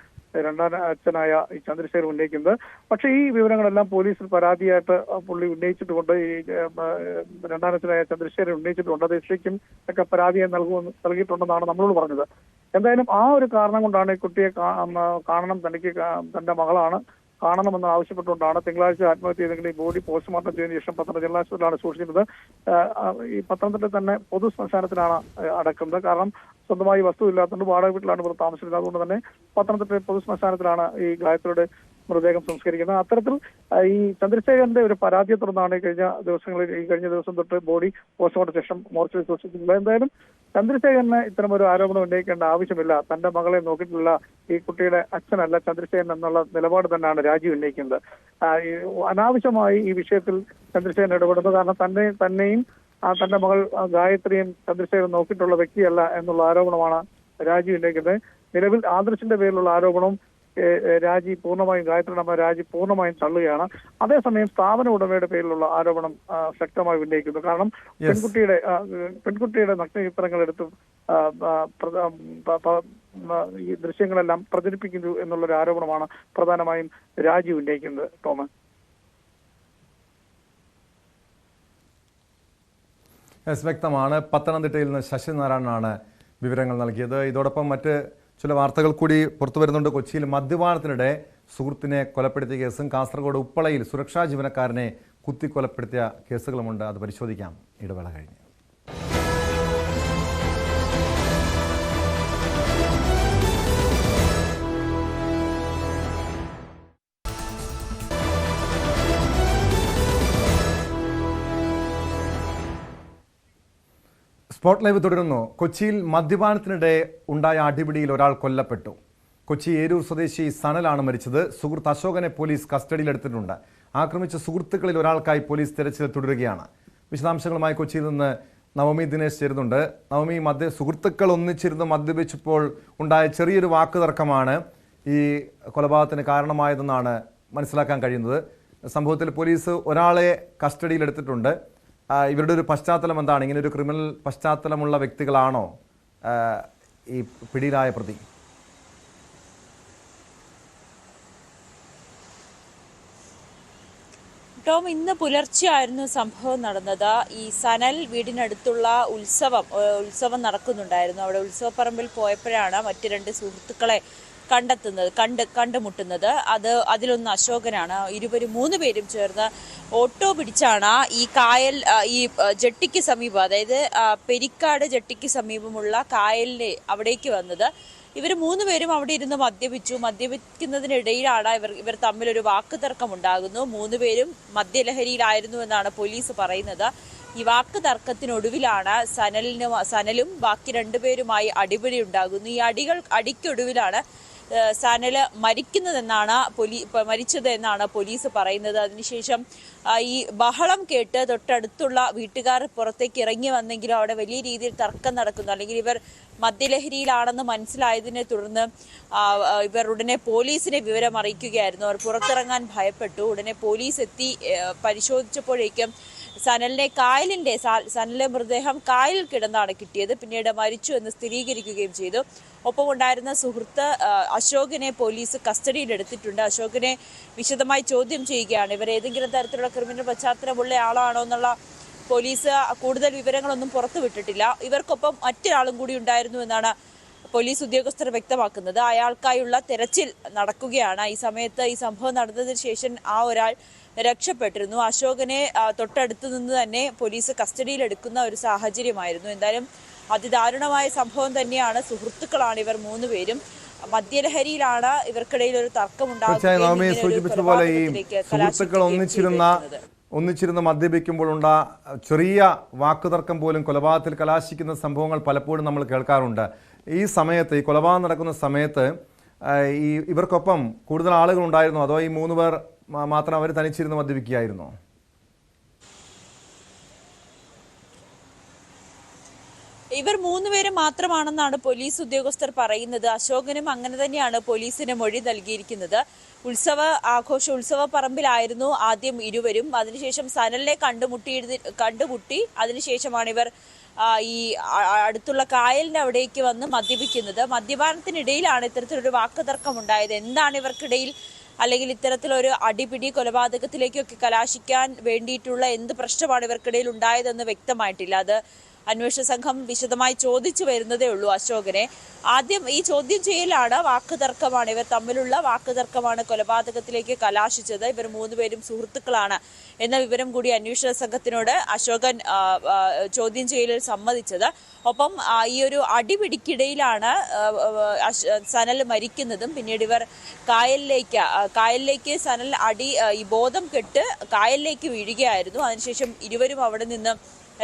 രണ്ടാനച്ഛനായ ഈ ചന്ദ്രശേഖരൻ ഉന്നയിക്കുന്നത്. പക്ഷേ ഈ വിവരങ്ങളെല്ലാം പോലീസിൽ പരാതിയായിട്ട് പുള്ളി ഉന്നയിച്ചിട്ടുകൊണ്ട്, ഈ രണ്ടാനച്ഛനായ ചന്ദ്രശേഖരൻ ഉന്നയിച്ചിട്ടുണ്ട്. അത് എസ്ഐക്കും ഒക്കെ പരാതിയായി നൽകിയിട്ടുണ്ടെന്നാണ് നമ്മളോട് പറഞ്ഞത്. എന്തായാലും ആ ഒരു കാരണം കൊണ്ടാണ് ഈ കുട്ടിയെ കാണണം, തന്റെ മകളാണ്, കാണണമെന്ന് ആവശ്യപ്പെട്ടുകൊണ്ടാണ് തിങ്കളാഴ്ച ആത്മഹത്യ ചെയ്തെങ്കിൽ ഈ ബോഡി പോസ്റ്റ്മോർട്ടം ചെയ്തതിനു ശേഷം പത്തനംതിട്ട ജില്ലാ ആശുപത്രിയിലാണ് സൂക്ഷിക്കുന്നത്. ഈ പത്തനംതിട്ട തന്നെ പൊതു ശ്മശാനത്തിലാണ് അടക്കുന്നത്. കാരണം സ്വന്തമായി വസ്തു ഇല്ലാത്തതുകൊണ്ട് വാടക വീട്ടിലാണ് ഇവർ താമസിക്കുന്നത്. അതുകൊണ്ട് തന്നെ പത്തനംതിട്ട പൊതു ശ്മശാനത്തിലാണ് ഈ ഗായത്രിയുടെ മൃതദേഹം സംസ്കരിക്കുന്നത്. അത്തരത്തിൽ ഈ ചന്ദ്രശേഖരന്റെ ഒരു പരാതിയെ തുടർന്നാണ് കഴിഞ്ഞ ദിവസം തൊട്ട് ബോഡി പോസ്റ്റ്മോർട്ടം ശേഷം മോർച്ചറി സൂക്ഷിച്ചിട്ടുള്ളത്. എന്തായാലും ചന്ദ്രശേഖരന് ഇത്തരം ഒരു ആരോപണം ഉന്നയിക്കേണ്ട ആവശ്യമില്ല. തന്റെ മകളെ നോക്കിയിട്ടുള്ള ഈ കുട്ടിയുടെ അച്ഛനല്ല ചന്ദ്രശേഖരൻ എന്നുള്ള നിലപാട് തന്നെയാണ് രാജി ഉന്നയിക്കുന്നത്. അനാവശ്യമായി ഈ വിഷയത്തിൽ ചന്ദ്രശേഖരൻ ഇടപെടുന്നു. കാരണം തന്നെയും തന്റെ മകൾ ഗായത്രിയും ചന്ദ്രശേഖരൻ നോക്കിയിട്ടുള്ള വ്യക്തിയല്ല എന്നുള്ള ആരോപണമാണ് രാജി ഉന്നയിക്കുന്നത്. നിലവിൽ ആദർശിന്റെ പേരിലുള്ള ആരോപണം ഗായത്രിയുടെ അമ്മ രാജി പൂർണ്ണമായും തള്ളുകയാണ്. അതേസമയം സ്ഥാപന ഉടമയുടെ പേരിലുള്ള ആരോപണം ശക്തമായി ഉന്നയിക്കുന്നു. കാരണം പെൺകുട്ടിയുടെ നഗ്നചിത്രങ്ങൾ എടുത്ത് ഈ ദൃശ്യങ്ങളെല്ലാം പ്രചരിപ്പിക്കുന്നു എന്നുള്ളൊരു ആരോപണമാണ് പ്രധാനമായും രാജി ഉന്നയിക്കുന്നത്. ടോമൻ, വ്യക്തമാണ്. പത്തനംതിട്ടയിൽ നിന്ന് ശശിനാരായണനാണ് വിവരങ്ങൾ നൽകിയത്. ഇതോടൊപ്പം മറ്റ് ചില വാർത്തകൾ കൂടി പുറത്തു വരുന്നുണ്ട്. കൊച്ചിയിൽ മദ്യപാനത്തിനിടെ സുഹൃത്തിനെ കൊലപ്പെടുത്തിയ കേസും കാസർഗോഡ് ഉപ്പളയിൽ സുരക്ഷാ ജീവനക്കാരനെ കുത്തിക്കൊലപ്പെടുത്തിയ കേസുകളുമുണ്ട്. അത് പരിശോധിക്കാം ഇടവേള കഴിഞ്ഞ്. സ്പോട്ട് ലൈവ് തുടരുന്നു. കൊച്ചിയിൽ മദ്യപാനത്തിനിടെ ഉണ്ടായ അടിപിടിയിൽ ഒരാൾ കൊല്ലപ്പെട്ടു. കൊച്ചി ഏരൂർ സ്വദേശി സനലാണ് മരിച്ചത്. സുഹൃത്ത് അശോകനെ പോലീസ് കസ്റ്റഡിയിലെടുത്തിട്ടുണ്ട്. ആക്രമിച്ച സുഹൃത്തുക്കളിൽ ഒരാൾക്കായി പോലീസ് തെരച്ചിൽ തുടരുകയാണ്. വിശദാംശങ്ങളുമായി കൊച്ചിയിൽ നിന്ന് നവമി ദിനേശ് ചേരുന്നുണ്ട്. നവമി, സുഹൃത്തുക്കൾ ഒന്നിച്ചിരുന്ന് മദ്യപിച്ചപ്പോൾ ഉണ്ടായ ചെറിയൊരു വാക്കുതർക്കമാണ് ഈ കൊലപാതകത്തിന് കാരണമായതെന്നാണ് മനസ്സിലാക്കാൻ കഴിയുന്നത്. സംഭവത്തിൽ പോലീസ് ഒരാളെ കസ്റ്റഡിയിലെടുത്തിട്ടുണ്ട്. ഇവരുടെ ഒരു പശ്ചാത്തലം എന്താണ്? ഇങ്ങനെ ഒരു ക്രിമിനൽ പശ്ചാത്തലമുള്ള വ്യക്തികളാണോ? ഈ പിടിയിലായ പ്രതി? ടോം, ഇന്ന് പുലർച്ചെയായിരുന്നു സംഭവം നടന്നത്. ഈ സനൽ വീടിനടുത്തുള്ള ഉത്സവം നടക്കുന്നുണ്ടായിരുന്നു. അവിടെ ഉത്സവപ്പറമ്പിൽ പോയപ്പോഴാണ് മറ്റ് രണ്ട് സുഹൃത്തുക്കളെ കണ്ടുമുട്ടുന്നത്. അതിലൊന്ന് അശോകനാണ്. മൂന്ന് പേരും ചേർന്ന് ഓട്ടോ പിടിച്ചാണ് ഈ ജെട്ടിക്ക് സമീപം, അതായത് പെരിക്കാട് ജെട്ടിക്ക് സമീപമുള്ള കായലിന്റെ അവിടേക്ക് വന്നത്. ഇവർ മൂന്നുപേരും അവിടെ ഇരുന്ന് മദ്യപിക്കുന്നതിനിടയിലാണ് ഇവർ തമ്മിലൊരു വാക്കുതർക്കം ഉണ്ടാകുന്നു. മൂന്നുപേരും മദ്യലഹരിയിലായിരുന്നു എന്നാണ് പോലീസ് പറയുന്നത്. ഈ വാക്കുതർക്കത്തിനൊടുവിലാണ് സനലും ബാക്കി രണ്ടുപേരുമായി അടിപിടി ഉണ്ടാകുന്നു. ഈ അടിക്കൊടുവിലാണ് സനല് മരിച്ചത് എന്നാണ് പോലീസ് പറയുന്നത്. അതിനുശേഷം ഈ ബഹളം കേട്ട് തൊട്ടടുത്തുള്ള വീട്ടുകാർ പുറത്തേക്ക് ഇറങ്ങി വന്നെങ്കിലും അവിടെ വലിയ രീതിയിൽ തർക്കം നടക്കുന്നു. അല്ലെങ്കിൽ ഇവർ മദ്യലഹരിയിലാണെന്ന് മനസ്സിലായതിനെ തുടർന്ന് ഇവർ ഉടനെ പോലീസിനെ വിവരം അറിയിക്കുകയായിരുന്നു. അവർ പുറത്തിറങ്ങാൻ ഭയപ്പെട്ടു. ഉടനെ പോലീസ് എത്തി പരിശോധിച്ചപ്പോഴേക്കും സനലിന്റെ മൃതദേഹം കായലിൽ കിടന്നാണ് കിട്ടിയത്. പിന്നീട് മരിച്ചു എന്ന് സ്ഥിരീകരിക്കുകയും ചെയ്തു. ഒപ്പം ഉണ്ടായിരുന്ന സുഹൃത്ത് അശോകനെ പോലീസ് കസ്റ്റഡിയിലെടുത്തിട്ടുണ്ട്. അശോകനെ വിശദമായി ചോദ്യം ചെയ്യുകയാണ്. ഇവർ ഏതെങ്കിലും തരത്തിലുള്ള ക്രിമിനൽ പശ്ചാത്തലമുള്ള ആളാണോ എന്നുള്ള പോലീസ് കൂടുതൽ വിവരങ്ങളൊന്നും പുറത്തുവിട്ടിട്ടില്ല. ഇവർക്കൊപ്പം മറ്റൊരാളും കൂടി ഉണ്ടായിരുന്നു എന്നാണ് പോലീസ് ഉദ്യോഗസ്ഥർ വ്യക്തമാക്കുന്നത്. അയാൾക്കായുള്ള തെരച്ചിൽ നടക്കുകയാണ്. ഈ സമയത്ത് ഈ സംഭവം നടന്നതിന് ശേഷം ഒരാൾ രക്ഷപ്പെട്ടിരുന്നു. അശോകനെ തൊട്ടടുത്ത് നിന്ന് തന്നെ പോലീസ് കസ്റ്റഡിയിലെടുക്കുന്ന ഒരു സാഹചര്യമായിരുന്നു. എന്തായാലും അതിദാരുണമായ സംഭവം തന്നെയാണ്. സുഹൃത്തുക്കളാണ് ഇവർ മൂന്നുപേരും. മദ്യലഹരിയിലാണ് ഇവർക്കിടയിൽ ഒരു സൂചിപ്പിച്ചതുപോലെ ഈ സുഹൃത്തുക്കൾ ഒന്നിച്ചിരുന്ന് മദ്യപിക്കുമ്പോൾ ചെറിയ വാക്കുതർക്കം പോലും കൊലപാതകത്തിൽ കലാശിക്കുന്ന സംഭവങ്ങൾ പലപ്പോഴും നമ്മൾ കേൾക്കാറുണ്ട്. ഈ സമയത്ത്, ഈ കൊലപാതകം നടക്കുന്ന സമയത്ത് ഇവർക്കൊപ്പം കൂടുതൽ ആളുകൾ ഉണ്ടായിരുന്നോ, അതോ ഈ മൂന്ന് പേർ മാത്രം അവർ തനിച്ചിരുന്ന് മദ്യപിക്കുകയായിരുന്നോ? ഇവർ മൂന്നുപേരും മാത്രമാണെന്നാണ് പോലീസ് ഉദ്യോഗസ്ഥർ പറയുന്നത്. അശോകനും അങ്ങനെ തന്നെയാണ് പോലീസിന് മൊഴി നൽകിയിരിക്കുന്നത്. ഉത്സവ പറമ്പിലായിരുന്നു ആദ്യം ഇരുവരും. അതിനുശേഷം സനലിനെ കണ്ടുമുട്ടി അതിനുശേഷമാണ് ഇവർ ഈ അടുത്തുള്ള കായലിന്റെ അവിടേക്ക് വന്ന് മദ്യപിക്കുന്നത്. മദ്യപാനത്തിനിടയിലാണ് ഇത്തരത്തിലൊരു വാക്കുതർക്കം ഉണ്ടായത്. എന്താണ് ഇവർക്കിടയിൽ, അല്ലെങ്കിൽ ഇത്തരത്തിലൊരു അടിപിടി കൊലപാതകത്തിലേക്കൊക്കെ കലാശിക്കാൻ വേണ്ടിയിട്ടുള്ള എന്ത് പ്രശ്നമാണ് ഇവർക്കിടയിൽ ഉണ്ടായതെന്ന് വ്യക്തമായിട്ടില്ല. അത് അന്വേഷണ സംഘം വിശദമായി ചോദിച്ചു വരുന്നതേ ഉള്ളൂ അശോകനെ. ആദ്യം ഈ ചോദ്യം ചെയ്യലാണ് ഇവർ തമ്മിലുള്ള വാക്കുതർക്കമാണ് കൊലപാതകത്തിലേക്ക് കലാശിച്ചത്. ഇവർ മൂന്നുപേരും സുഹൃത്തുക്കളാണ് എന്ന വിവരം കൂടി അന്വേഷണ സംഘത്തിനോട് അശോകൻ ചോദ്യം ചെയ്യലിൽ സമ്മതിച്ചത്. ഒപ്പം ഈ ഒരു അടിപിടിക്കിടയിലാണ് സനൽ മരിക്കുന്നതും. പിന്നീട് ഇവർ കായലിലേക്ക് സനൽ ഈ ബോധം കെട്ട് കായലിലേക്ക് വീഴുകയായിരുന്നു. അതിനുശേഷം ഇരുവരും അവിടെ നിന്ന്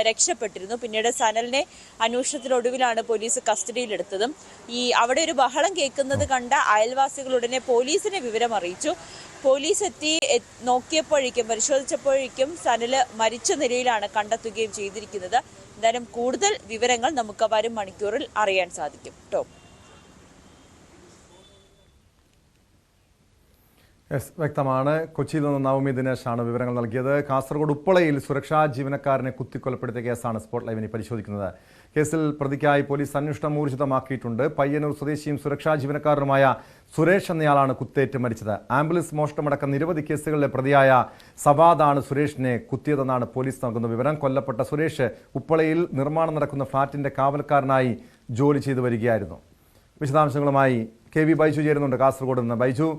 രക്ഷപ്പെട്ടിരുന്നു. പിന്നീട് സനലിനെ അന്വേഷണത്തിനൊടുവിലാണ് പോലീസ് കസ്റ്റഡിയിലെടുത്തതും. അവിടെ ഒരു ബഹളം കേൾക്കുന്നത് കണ്ട അയൽവാസികൾ ഉടനെ പോലീസിനെ വിവരം അറിയിച്ചു. പോലീസ് പരിശോധിച്ചപ്പോഴേക്കും സനല് മരിച്ച നിലയിലാണ് കണ്ടെത്തുകയും ചെയ്തിരിക്കുന്നത്. എന്തായാലും കൂടുതൽ വിവരങ്ങൾ നമുക്ക് വരും മണിക്കൂറിൽ അറിയാൻ സാധിക്കും. ടോം, വ്യക്തമാണ്. കൊച്ചിയിൽ നിന്ന് നവമി ദിനേശാണ് വിവരങ്ങൾ നൽകിയത്. കാസർഗോഡ് ഉപ്പളയിൽ സുരക്ഷാ ജീവനക്കാരനെ കുത്തിക്കൊലപ്പെടുത്തിയ കേസാണ് സ്പോട്ട് ലൈവിനെ പരിശോധിക്കുന്നത്. കേസിൽ പ്രതിക്കായി പോലീസ് അന്വേഷണം ഊർജിതമാക്കിയിട്ടുണ്ട്. പയ്യന്നൂർ സ്വദേശിയും സുരക്ഷാ ജീവനക്കാരനുമായ സുരേഷ് എന്നയാളാണ് കുത്തേറ്റ് മരിച്ചത്. ആംബുലൻസ് മോഷണമടക്കം നിരവധി കേസുകളിലെ പ്രതിയായ സവാദാണ് സുരേഷിനെ കുത്തിയതെന്നാണ് പോലീസ് നൽകുന്ന വിവരം. കൊല്ലപ്പെട്ട സുരേഷ് ഉപ്പളയിൽ നിർമ്മാണം നടക്കുന്ന ഫ്ളാറ്റിന്റെ കാവൽക്കാരനായി ജോലി ചെയ്തു വരികയായിരുന്നു. വിശദാംശങ്ങളുമായി KV ബൈജു ചേരുന്നുണ്ട് കാസർഗോഡ് നിന്ന്. ബൈജു,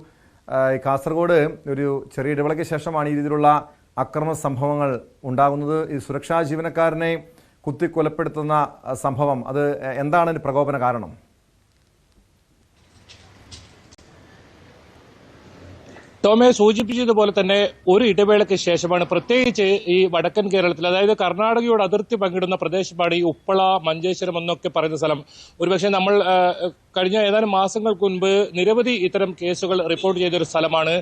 കാസർഗോഡ് ഒരു ചെറിയ ഇടവേളയ്ക്ക് ശേഷമാണ് ഈ രീതിയിലുള്ള അക്രമ സംഭവങ്ങൾ ഉണ്ടാകുന്നത്. ഈ സുരക്ഷാ ജീവനക്കാരനെ കുത്തിക്കൊലപ്പെടുത്തുന്ന സംഭവം, അത് എന്താണ് പ്രകോപന കാരണം? ടോമെ സൂചിപ്പിച്ചതുപോലെ തന്നെ ഒരു ഇടവേളയ്ക്ക് ശേഷമാണ്, പ്രത്യേകിച്ച് ഈ വടക്കൻ കേരളത്തിൽ, അതായത് കർണാടകയോട് അതിർത്തി പങ്കിടുന്ന പ്രദേശമാണ് ഈ ഉപ്പള, മഞ്ചേശ്വരം എന്നൊക്കെ പറയുന്ന സ്ഥലം. ഒരുപക്ഷെ നമ്മൾ കഴിഞ്ഞ ഏതാനും മാസങ്ങൾക്ക് മുൻപ് നിരവധി ഇത്തരം കേസുകൾ റിപ്പോർട്ട് ചെയ്തൊരു സ്ഥലമാണ്.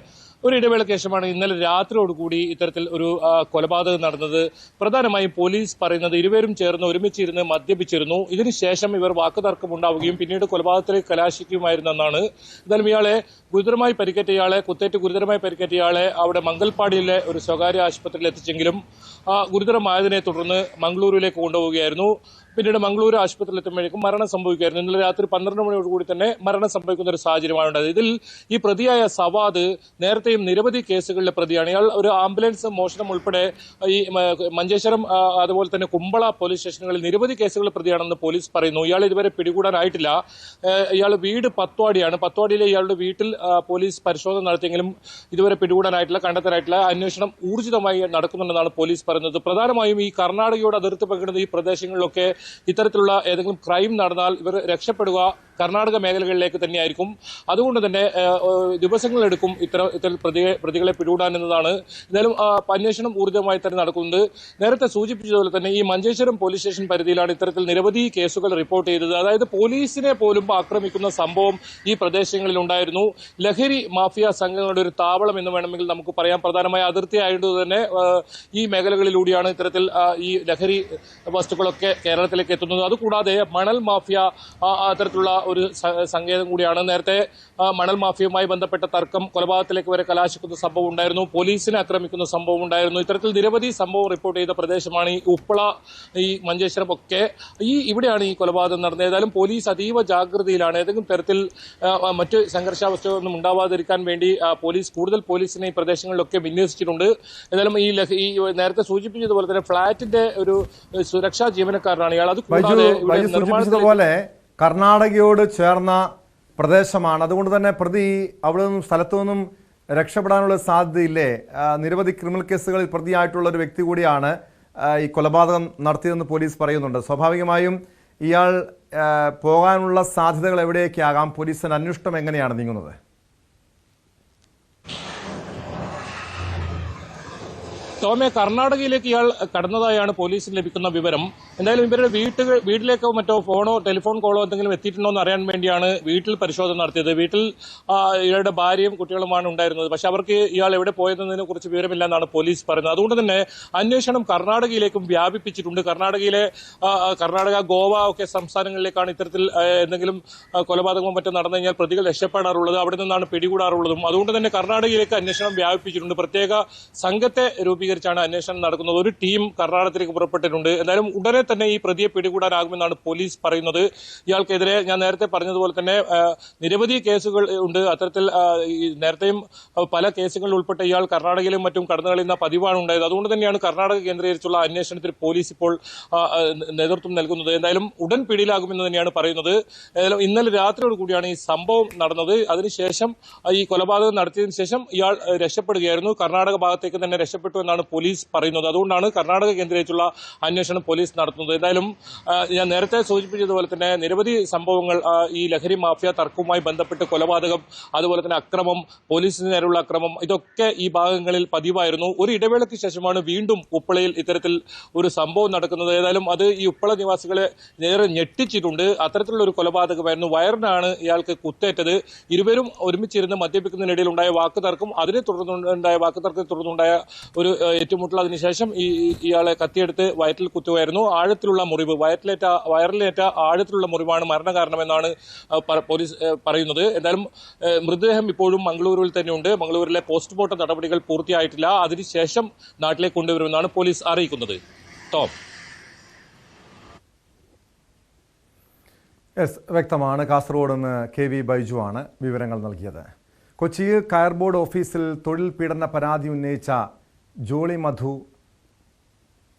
ഒരു ഇടവേളയ്ക്ക് ശേഷമാണ് ഇന്നലെ രാത്രിയോടുകൂടി ഇത്തരത്തിൽ ഒരു കൊലപാതകം നടന്നത്. പ്രധാനമായും പോലീസ് പറയുന്നത് ഇരുവരും ചേർന്ന് ഒരുമിച്ചിരുന്ന് മദ്യപിച്ചിരുന്നു. ഇതിനുശേഷം ഇവർ വാക്കുതർക്കമുണ്ടാവുകയും പിന്നീട് കൊലപാതകത്തിലേക്ക് കലാശിക്കുമായിരുന്നു എന്നാണ്. എന്തായാലും ഇയാളെ കുത്തേറ്റ് ഗുരുതരമായി പരിക്കേറ്റ ഇയാളെ അവിടെ മംഗൽപാടിയിലെ ഒരു സ്വകാര്യ ആശുപത്രിയിൽ എത്തിച്ചെങ്കിലും ഗുരുതരമായതിനെ തുടർന്ന് മംഗളൂരുവിലേക്ക് കൊണ്ടുപോവുകയായിരുന്നു. പിന്നീട് മംഗളൂരു ആശുപത്രിയിൽ എത്തുമ്പോഴേക്കും മരണം സംഭവിക്കുകയായിരുന്നു. ഇന്നലെ രാത്രി 12 മണിയോടുകൂടി തന്നെ മരണം സംഭവിക്കുന്ന ഒരു സാഹചര്യമാണ് ഉണ്ടായത്. ഇതിൽ ഈ പ്രതിയായ സവാദ് നേരത്തെയും നിരവധി കേസുകളിലെ പ്രതിയാണ്. ഇയാൾ ഒരു ആംബുലൻസ് മോഷണം ഉൾപ്പെടെ ഈ മഞ്ചേശ്വരം അതുപോലെ തന്നെ കുമ്പള പോലീസ് സ്റ്റേഷനുകളിൽ നിരവധി കേസുകളിൽ പ്രതിയാണെന്ന് പോലീസ് പറയുന്നു. ഇയാൾ ഇതുവരെ പിടികൂടാനായിട്ടില്ല. ഇയാൾ വീട് പത്വാടിയാണ്. പത്വാടിയിലെ ഇയാളുടെ വീട്ടിൽ പോലീസ് പരിശോധന നടത്തിയെങ്കിലും ഇതുവരെ പിടികൂടാനായിട്ടില്ല, കണ്ടെത്താനായിട്ടില്ല. അന്വേഷണം ഊർജിതമായി നടക്കുന്നുണ്ടെന്നാണ് പോലീസ് പറയുന്നത്. പ്രധാനമായും ഈ കർണാടകയോട് അതിർത്തി പങ്കിടുന്ന ഈ പ്രദേശങ്ങളിലൊക്കെ ഇത്തരത്തിലുള്ള ഏതെങ്കിലും ക്രൈം നടന്നാൽ ഇവർ രക്ഷപ്പെടുക കർണാടക മേഖലകളിലേക്ക് തന്നെയായിരിക്കും. അതുകൊണ്ട് തന്നെ ദിവസങ്ങളെടുക്കും ഇത്തരം പ്രതികളെ പിടികൂടാൻ എന്നതാണ്. എന്തായാലും അന്വേഷണം ഊർജിതമായി തന്നെ നടക്കുന്നത്. നേരത്തെ സൂചിപ്പിച്ചതുപോലെ തന്നെ ഈ മഞ്ചേശ്വരം പോലീസ് സ്റ്റേഷൻ പരിധിയിലാണ് ഇത്തരത്തിൽ നിരവധി കേസുകൾ റിപ്പോർട്ട് ചെയ്തത്. അതായത് പോലീസിനെ പോലും ആക്രമിക്കുന്ന സംഭവം ഈ പ്രദേശങ്ങളിൽ ഉണ്ടായിരുന്നു. ലഹരി മാഫിയ സംഘങ്ങളുടെ ഒരു താവളം എന്ന് വേണമെങ്കിൽ നമുക്ക് പറയാം. പ്രധാനമായ അതിർത്തി ആയതുകൊണ്ട് തന്നെ ഈ മേഖലകളിലൂടെയാണ് ഇത്തരത്തിൽ ഈ ലഹരി വസ്തുക്കളൊക്കെ കേരളത്തിലേക്ക് എത്തുന്നത്. അതുകൂടാതെ മണൽ മാഫിയ അത്തരത്തിലുള്ള ഒരു സങ്കേതം കൂടിയാണ്. നേരത്തെ മണൽ മാഫിയയുമായി ബന്ധപ്പെട്ട തർക്കം കൊലപാതകത്തിലേക്ക് വരെ കലാശിക്കുന്ന സംഭവം ഉണ്ടായിരുന്നു. പോലീസിനെ ആക്രമിക്കുന്ന സംഭവം ഉണ്ടായിരുന്നു. ഇത്തരത്തിൽ നിരവധി സംഭവം റിപ്പോർട്ട് ചെയ്ത പ്രദേശമാണ് ഈ ഉപ്പള, ഈ മഞ്ചേശ്വരം ഒക്കെ. ഇവിടെയാണ് ഈ കൊലപാതകം നടന്നത്. ഏതായാലും പോലീസ് അതീവ ജാഗ്രതയിലാണ്. ഏതെങ്കിലും തരത്തിൽ മറ്റ് സംഘർഷാവസ്ഥയൊന്നും ഉണ്ടാവാതിരിക്കാൻ വേണ്ടി കൂടുതൽ പോലീസിനെ ഈ പ്രദേശങ്ങളിലൊക്കെ വിന്യസിച്ചിട്ടുണ്ട്. ഏതായാലും ഈ നേരത്തെ സൂചിപ്പിച്ചതുപോലെ തന്നെ ഫ്ളാറ്റിന്റെ ഒരു സുരക്ഷാ ജീവനക്കാരനാണ് ഇയാൾ. അത് സൂചിപ്പിച്ചതുപോലെ കർണാടകയോട് ചേർന്ന പ്രദേശമാണ്. അതുകൊണ്ട് തന്നെ പ്രതി അവിടെ നിന്നും സ്ഥലത്തു നിന്നും രക്ഷപ്പെടാനുള്ള സാധ്യതയില്ലേ? നിരവധി ക്രിമിനൽ കേസുകളിൽ പ്രതിയായിട്ടുള്ള ഒരു വ്യക്തി കൂടിയാണ് ഈ കൊലപാതകം നടത്തിയതെന്ന് പോലീസ് പറയുന്നുണ്ട്. സ്വാഭാവികമായും ഇയാൾ പോകാനുള്ള സാധ്യതകൾ എവിടെയൊക്കെയാകാം? പോലീസിന്റെ അന്വേഷണം എങ്ങനെയാണ് നീങ്ങുന്നത്? ടോമെ, കർണാടകയിലേക്ക് ഇയാൾ കടന്നതായാണ് പോലീസിന് ലഭിക്കുന്ന വിവരം. എന്തായാലും ഇവരുടെ വീട്ടിലേക്കോ മറ്റോ ഫോണോ ടെലിഫോൺ കോളോ എന്തെങ്കിലും എത്തിയിട്ടുണ്ടോ എന്ന് അറിയാൻ വേണ്ടിയാണ് വീട്ടിൽ പരിശോധന നടത്തിയത്. വീട്ടിൽ ഇയാളുടെ ഭാര്യയും കുട്ടികളുമാണ് ഉണ്ടായിരുന്നത്. പക്ഷെ അവർക്ക് ഇയാൾ എവിടെ പോയതിനെ കുറിച്ച് വിവരമില്ല എന്നാണ് പോലീസ് പറയുന്നത്. അതുകൊണ്ട് തന്നെ അന്വേഷണം കർണാടകയിലേക്കും വ്യാപിപ്പിച്ചിട്ടുണ്ട്. കർണാടക, ഗോവ ഒക്കെ സംസ്ഥാനങ്ങളിലേക്കാണ് ഇത്തരത്തിൽ എന്തെങ്കിലും കൊലപാതകമോ മറ്റോ നടന്നു കഴിഞ്ഞാൽ പ്രതികൾ രക്ഷപ്പെടാറുള്ളത്. അവിടെ നിന്നാണ് പിടികൂടാറുള്ളതും. അതുകൊണ്ട് തന്നെ കർണാടകയിലേക്ക് അന്വേഷണം വ്യാപിപ്പിച്ചിട്ടുണ്ട്. പ്രത്യേക സംഘത്തെ രൂപീകരിച്ചാണ് അന്വേഷണം നടക്കുന്നത്. ഒരു ടീം കർണാടകത്തിലേക്ക് പുറപ്പെട്ടിട്ടുണ്ട്. എന്തായാലും ഉടനെ തന്നെ ഈ പ്രതിയെ പിടികൂടാനാകുമെന്നാണ് പോലീസ് പറയുന്നത്. ഇയാൾക്കെതിരെ ഞാൻ നേരത്തെ പറഞ്ഞതുപോലെ തന്നെ നിരവധി കേസുകൾ ഉണ്ട്. അത്തരത്തിൽ നേരത്തെയും പല കേസുകളിൽ ഉൾപ്പെട്ട ഇയാൾ കർണാടകയിലും മറ്റും കടന്നു കളയുന്ന പതിവാണ് ഉണ്ടായത്. അതുകൊണ്ട് തന്നെയാണ് കർണാടക കേന്ദ്രീകരിച്ചുള്ള അന്വേഷണത്തിൽ പോലീസ് ഇപ്പോൾ നേതൃത്വം നൽകുന്നത്. എന്തായാലും ഉടൻ പിടിയിലാകുമെന്ന് തന്നെയാണ് പറയുന്നത്. ഏതായാലും ഇന്നലെ രാത്രിയോട് കൂടിയാണ് ഈ സംഭവം നടന്നത്. അതിനുശേഷം ഈ കൊലപാതകം നടത്തിയതിനു ശേഷം ഇയാൾ രക്ഷപ്പെടുകയായിരുന്നു. കർണാടക ഭാഗത്തേക്ക് തന്നെ രക്ഷപ്പെട്ടു എന്നാണ് പോലീസ് പറയുന്നത്. അതുകൊണ്ടാണ് കർണാടക കേന്ദ്രീകരിച്ചുള്ള അന്വേഷണം പോലീസ് നടത്തുന്നത്. എന്തായാലും ഞാൻ നേരത്തെ സൂചിപ്പിച്ചതുപോലെ തന്നെ നിരവധി സംഭവങ്ങൾ ഈ ലഹരി മാഫിയ തർക്കവുമായി ബന്ധപ്പെട്ട് കൊലപാതകം, അതുപോലെ തന്നെ അക്രമം, പോലീസിന് നേരെയുള്ള അക്രമം, ഇതൊക്കെ ഈ ഭാഗങ്ങളിൽ പതിവായിരുന്നു. ഒരു ഇടവേളയ്ക്ക് ശേഷമാണ് വീണ്ടും ഉപ്പളയിൽ ഇത്തരത്തിൽ ഒരു സംഭവം നടക്കുന്നത്. ഏതായാലും അത് ഈ ഉപ്പള നിവാസികളെ നേരെ ഞെട്ടിച്ചിട്ടുണ്ട്. അത്തരത്തിലുള്ള ഒരു കൊലപാതകമായിരുന്നു. വയറിനാണ് ഇയാൾക്ക് കുത്തേറ്റത്. ഇരുവരും ഒരുമിച്ചിരുന്ന് മദ്യപിക്കുന്നതിനിടയിൽ ഉണ്ടായ വാക്കുതർക്കം, അതിനെ തുടർന്നുണ്ടായ വാക്കുതർക്കത്തെ തുടർന്നുണ്ടായ ഒരു ഏറ്റുമുട്ടൽ. അതിനുശേഷം ഇയാളെ കത്തിയെടുത്ത് വയറ്റിൽ കുത്തുകയായിരുന്നു. ആഴത്തിലുള്ള മുറിവ്, വയറിലേറ്റ ആഴത്തിലുള്ള മുറിവാണ് മരണകാരണമെന്നാണ് പോലീസ് പറയുന്നത്. എന്തായാലും മൃതദേഹം ഇപ്പോഴും മംഗളൂരുവിൽ തന്നെയുണ്ട്. മംഗളൂരിലെ പോസ്റ്റ്മോർട്ടം നടപടികൾ പൂർത്തിയായിട്ടില്ല. അതിനുശേഷം നാട്ടിലേക്ക് കൊണ്ടുവരുമെന്നാണ് പോലീസ് അറിയിക്കുന്നത്. ടോം. വ്യക്തമാണ്. കാസർഗോഡ് നിന്ന് KV ബൈജു ആണ് വിവരങ്ങൾ നൽകിയത്. കൊച്ചിയിൽ കയർ ബോർഡ് ഓഫീസിൽ തൊഴിൽ പീഡന പരാതി ഉന്നയിച്ച ജോളി മധു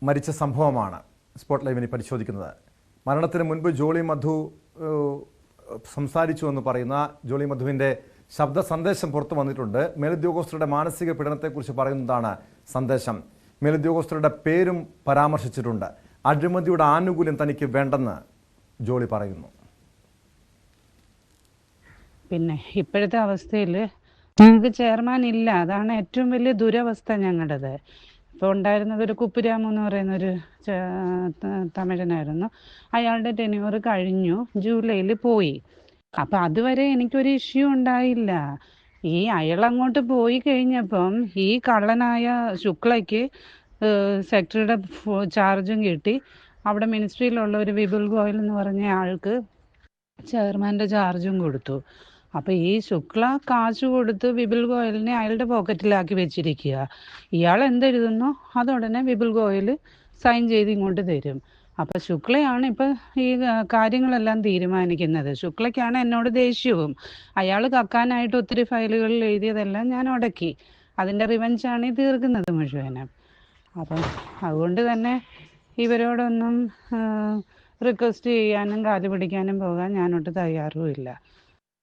മരിച്ച സംഭവമാണ് സ്പോട്ട് ലൈവിനെ പരിശോധിക്കുന്നത്. മരണത്തിന് മുൻപ് ജോളി മധു സംസാരിച്ചു എന്ന് പറയുന്ന ജോളി മധുവിൻ്റെ ശബ്ദ സന്ദേശം പുറത്തു വന്നിട്ടുണ്ട്. മേലുദ്യോഗസ്ഥരുടെ മാനസിക പീഡനത്തെക്കുറിച്ച് പറയുന്നതാണ് സന്ദേശം. മേലുദ്യോഗസ്ഥരുടെ പേരും പരാമർശിച്ചിട്ടുണ്ട്. അഴിമതിയുടെ ആനുകൂല്യം തനിക്ക് വേണ്ടെന്ന് ജോളി പറയുന്നു. പിന്നെ ഇപ്പോഴത്തെ അവസ്ഥയിൽ ഞങ്ങൾക്ക് ചെയർമാൻ ഇല്ല. അതാണ് ഏറ്റവും വലിയ ദുരവസ്ഥ ഞങ്ങളുടേത്. ഇപ്പോൾ ഉണ്ടായിരുന്നത് ഒരു കുപ്പുരാമു എന്ന് പറയുന്ന ഒരു തമിഴനായിരുന്നു. അയാളുടെ ടെന്യൂർ കഴിഞ്ഞു, ജൂലൈയിൽ പോയി. അപ്പം അതുവരെ എനിക്കൊരു ഇഷ്യൂ ഉണ്ടായില്ല. അയാൾ അങ്ങോട്ട് പോയി കഴിഞ്ഞപ്പം ഈ കള്ളനായ ശുക്ലയ്ക്ക് സെക്രട്ടറിയുടെ ചാർജും കിട്ടി. അവിടെ മിനിസ്ട്രിയിലുള്ള ഒരു വിപുൽ ഗോയൽ എന്ന് പറഞ്ഞ ആൾക്ക് ചെയർമാൻ്റെ ചാർജും കൊടുത്തു. അപ്പം ഈ ശുക്ല കാശ് കൊടുത്ത് വിപുൽ ഗോയലിനെ അയാളുടെ പോക്കറ്റിലാക്കി വെച്ചിരിക്കുക. ഇയാൾ എന്തെഴുതുന്നോ അതുടനെ വിപുൽ ഗോയൽ സൈൻ ചെയ്ത് ഇങ്ങോട്ട് തരും. അപ്പം ശുക്ലയാണ് ഇപ്പം ഈ കാര്യങ്ങളെല്ലാം തീരുമാനിക്കുന്നത്. ശുക്ലയ്ക്കാണ് എന്നോട് ദേഷ്യവും. അയാൾ കക്കാനായിട്ട് ഒത്തിരി ഫയലുകളിൽ എഴുതിയതെല്ലാം ഞാൻ ഉടക്കി. അതിൻ്റെ റിവഞ്ചാണ് ഈ തീർക്കുന്നത് മുഴുവനും. അപ്പം അതുകൊണ്ട് തന്നെ ഇവരോടൊന്നും റിക്വസ്റ്റ് ചെയ്യാനും കാല് പിടിക്കാനും പോകാൻ ഞാനൊട്ട് തയ്യാറുമില്ല.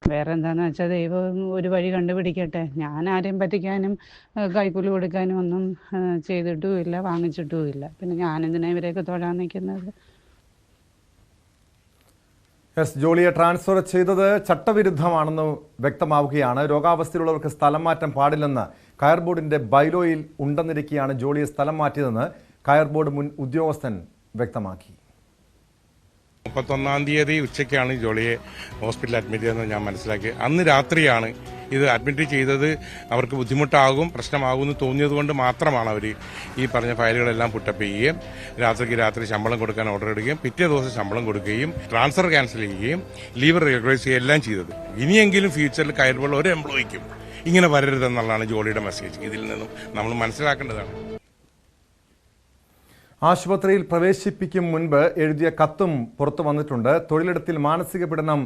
വേറെ എന്താണെന്ന് വെച്ചാൽ ദൈവം ഒരു വഴി കണ്ടുപിടിക്കട്ടെ. ഞാൻ ആരെയും പറ്റിക്കാനും കൈക്കൂലി കൊടുക്കാനും ഒന്നും ചെയ്തിട്ടുമില്ല, വാങ്ങിച്ചിട്ടുമില്ല. പിന്നെ ഞാനെന്തിനാ ഇവരെയൊക്കെ തൊഴാൻ നിൽക്കുന്നത്? ജോളിയെ ട്രാൻസ്ഫർ ചെയ്തത് ചട്ടവിരുദ്ധമാണെന്ന് വ്യക്തമാവുകയാണ്. രോഗാവസ്ഥയിലുള്ളവർക്ക് സ്ഥലം മാറ്റം പാടില്ലെന്ന് കയർ ബോർഡിന്റെ ബൈലോയിൽ ഉണ്ടെന്നിരിക്കെയാണ് ജോളിയെ സ്ഥലം മാറ്റിയതെന്ന് കയർ ബോർഡ് മുൻ ഉദ്യോഗസ്ഥൻ വ്യക്തമാക്കി. 31-ാം തീയതി ഉച്ചയ്ക്കാണ് ജോളിയെ ഹോസ്പിറ്റലിൽ അഡ്മിറ്റ് ചെയ്തതെന്ന് ഞാൻ മനസ്സിലാക്കി. അന്ന് രാത്രിയാണ് ഇത് അഡ്മിറ്റ് ചെയ്തത്. അവർക്ക് ബുദ്ധിമുട്ടാകും, പ്രശ്നമാകുമെന്ന് തോന്നിയതുകൊണ്ട് മാത്രമാണ് അവർ ഈ പറഞ്ഞ ഫയലുകളെല്ലാം പുട്ടപ്പ് ചെയ്യുകയും രാത്രി ശമ്പളം കൊടുക്കാൻ ഓർഡർ ഇടുകയും പിറ്റേ ദിവസം ശമ്പളം കൊടുക്കുകയും ട്രാൻസ്ഫർ ക്യാൻസൽ ചെയ്യുകയും ലീവ് റെഗുലറൈസ് ചെയ്യുകയും എല്ലാം ചെയ്തത്. ഇനിയെങ്കിലും ഫ്യൂച്ചറിൽ കയറുമ്പോൾ ഒരു എംപ്ലോയിക്കും ഇങ്ങനെ വരരുതെന്നുള്ളതാണ് ജോളിയുടെ മെസ്സേജ്. ഇതിൽ നിന്നും നമ്മൾ മനസ്സിലാക്കേണ്ടതാണ്. ആശുപത്രിയിൽ പ്രവേശിപ്പിക്കും മുൻപ് എഴുതിയ കത്തും പുറത്തു വന്നിട്ടുണ്ട്. തൊഴിലിടത്തിൽ മാനസിക പീഡനം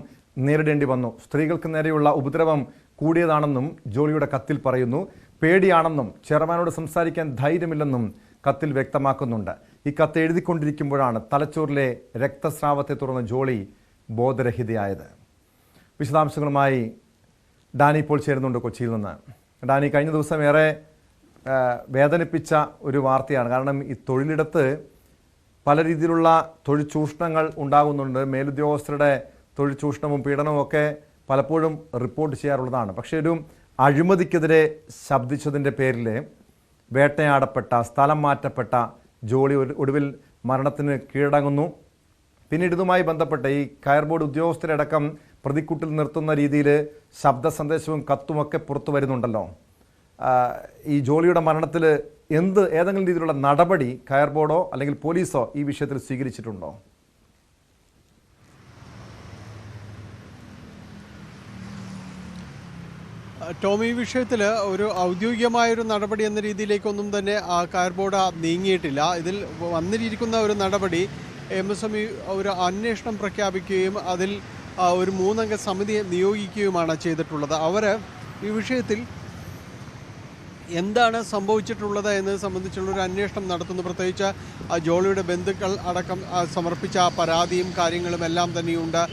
നേരിടേണ്ടി വന്നു. സ്ത്രീകൾക്ക് നേരെയുള്ള ഉപദ്രവം കൂടിയതാണെന്നും ജോളിയുടെ കത്തിൽ പറയുന്നു. പേടിയാണെന്നും ചെയർമാനോട് സംസാരിക്കാൻ ധൈര്യമില്ലെന്നും കത്തിൽ വ്യക്തമാക്കുന്നുണ്ട്. ഈ കത്ത് എഴുതിക്കൊണ്ടിരിക്കുമ്പോഴാണ് തലച്ചോറിലെ രക്തസ്രാവത്തെ തുടർന്ന് ജോളി ബോധരഹിതയായത്. വിശദാംശങ്ങളുമായി ഡാനി ഇപ്പോൾ ചേരുന്നുണ്ട് കൊച്ചിയിൽ നിന്ന്. ഡാനി, കഴിഞ്ഞ ദിവസം ഏറെ വേദനിപ്പിച്ച ഒരു വാർത്തയാണ്. കാരണം ഈ തൊഴിലിടത്ത് പല രീതിയിലുള്ള തൊഴിൽ ചൂഷണങ്ങൾ ഉണ്ടാകുന്നുണ്ട്. മേലുദ്യോഗസ്ഥരുടെ തൊഴിൽ ചൂഷണവും പീഡനവും ഒക്കെ പലപ്പോഴും റിപ്പോർട്ട് ചെയ്യാറുള്ളതാണ്. പക്ഷേ ഒരു അഴിമതിക്കെതിരെ ശബ്ദിച്ചതിൻ്റെ പേരിൽ വേട്ടയാടപ്പെട്ട, സ്ഥലം മാറ്റപ്പെട്ട ജോളി ഒടുവിൽ മരണത്തിന് കീഴടങ്ങുന്നു. പിന്നീട് ഇതുമായി ബന്ധപ്പെട്ട ഈ കയർ ബോർഡ് ഉദ്യോഗസ്ഥരടക്കം പ്രതിക്കൂട്ടിൽ നിർത്തുന്ന രീതിയിൽ ശബ്ദ സന്ദേശവും കത്തുമൊക്കെ പുറത്തു വരുന്നുണ്ടല്ലോ. ഈ ജോളിയുടെ മരണത്തിൽ ഏതെങ്കിലും രീതിയിലുള്ള നടപടി കയർ ബോർഡോ അല്ലെങ്കിൽ പോലീസോ ഈ വിഷയത്തിൽ സ്വീകരിച്ചിട്ടുണ്ടോ? ടോം, ഈ വിഷയത്തിൽ ഒരു ഔദ്യോഗികമായൊരു നടപടി എന്ന രീതിയിലേക്കൊന്നും തന്നെ കയർ ബോർഡ് നീങ്ങിയിട്ടില്ല. ഇതിൽ വന്നിരിക്കുന്ന ഒരു നടപടി MSME ഒരു അന്വേഷണം പ്രഖ്യാപിക്കുകയും അതിൽ ഒരു 3-അംഗ സമിതിയെ നിയോഗിക്കുകയുമാണ് ചെയ്തിട്ടുള്ളത്. അവർ ഈ വിഷയത്തിൽ എന്താണ് സംഭവിച്ചിട്ടുള്ളത് എന്നത് സംബന്ധിച്ചുള്ള ഒരു അന്വേഷണം നടത്തുന്നു. പ്രത്യേകിച്ച് ജോളിയുടെ ബന്ധുക്കൾ അടക്കം സമർപ്പിച്ച പരാതിയും കാര്യങ്ങളും എല്ലാം തന്നെയുണ്ട്.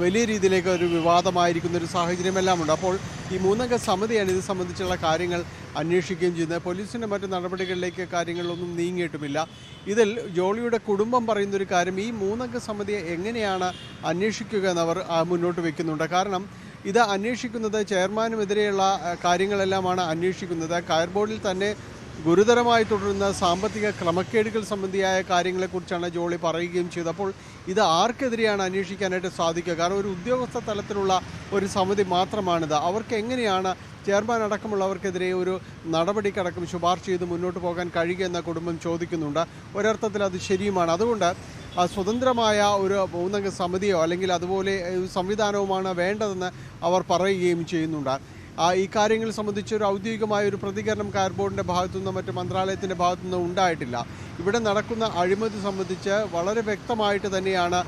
വലിയ രീതിയിലേക്ക് ഒരു വിവാദമായിരിക്കുന്ന ഒരു സാഹചര്യമെല്ലാം ഉണ്ട്. അപ്പോൾ ഈ 3-അംഗ സമിതിയാണ് ഇത് സംബന്ധിച്ചുള്ള കാര്യങ്ങൾ അന്വേഷിക്കുകയും ചെയ്യുന്നത്. പോലീസിൻ്റെ മറ്റ് നടപടികളിലേക്ക് കാര്യങ്ങളൊന്നും നീങ്ങിയിട്ടുമില്ല. ഇതിൽ ജോളിയുടെ കുടുംബം പറയുന്നൊരു കാര്യം, ഈ 3-അംഗ സമിതിയെ എങ്ങനെയാണ് അന്വേഷിക്കുക എന്നവർ മുന്നോട്ട് വയ്ക്കുന്നുണ്ട്. കാരണം ഇത് അന്വേഷിക്കുന്നത് ചെയർമാനുമെതിരെയുള്ള കാര്യങ്ങളെല്ലാമാണ് അന്വേഷിക്കുന്നത്. കയർ ബോർഡിൽ തന്നെ ഗുരുതരമായി തുടരുന്ന സാമ്പത്തിക ക്രമക്കേടുകൾ സംബന്ധിയായ കാര്യങ്ങളെക്കുറിച്ചാണ് ജോളി പറയുകയും ചെയ്തത്. അപ്പോൾ ഇത് ആർക്കെതിരെയാണ് അന്വേഷിക്കാനായിട്ട് സാധിക്കുക? കാരണം ഒരു ഉദ്യോഗസ്ഥ തലത്തിലുള്ള ഒരു സമിതി മാത്രമാണിത്. അവർക്ക് എങ്ങനെയാണ് ചെയർമാൻ അടക്കമുള്ളവർക്കെതിരെ ഒരു നടപടിക്കടക്കം ശുപാർശ ചെയ്ത് മുന്നോട്ട് പോകാൻ കഴിയുക എന്ന കുടുംബം ചോദിക്കുന്നുണ്ട്. ഒരർത്ഥത്തിൽ അത് ശരിയുമാണ്. അതുകൊണ്ട് സ്വതന്ത്രമായ ഒരു 3-അംഗ സമിതിയോ അല്ലെങ്കിൽ അതുപോലെ സംവിധാനവുമാണ് വേണ്ടതെന്ന് അവർ പറയുകയും ചെയ്യുന്നുണ്ട്. ഈ കാര്യങ്ങൾ സംബന്ധിച്ച് ഒരു ഔദ്യോഗികമായ ഒരു പ്രതികരണം കയർ ബോർഡിൻ്റെ ഭാഗത്തുനിന്നോ മറ്റ് മന്ത്രാലയത്തിൻ്റെ ഭാഗത്തുനിന്നോ ഉണ്ടായിട്ടില്ല. ഇവിടെ നടക്കുന്ന അഴിമതി സംബന്ധിച്ച് വളരെ വ്യക്തമായിട്ട് തന്നെയാണ്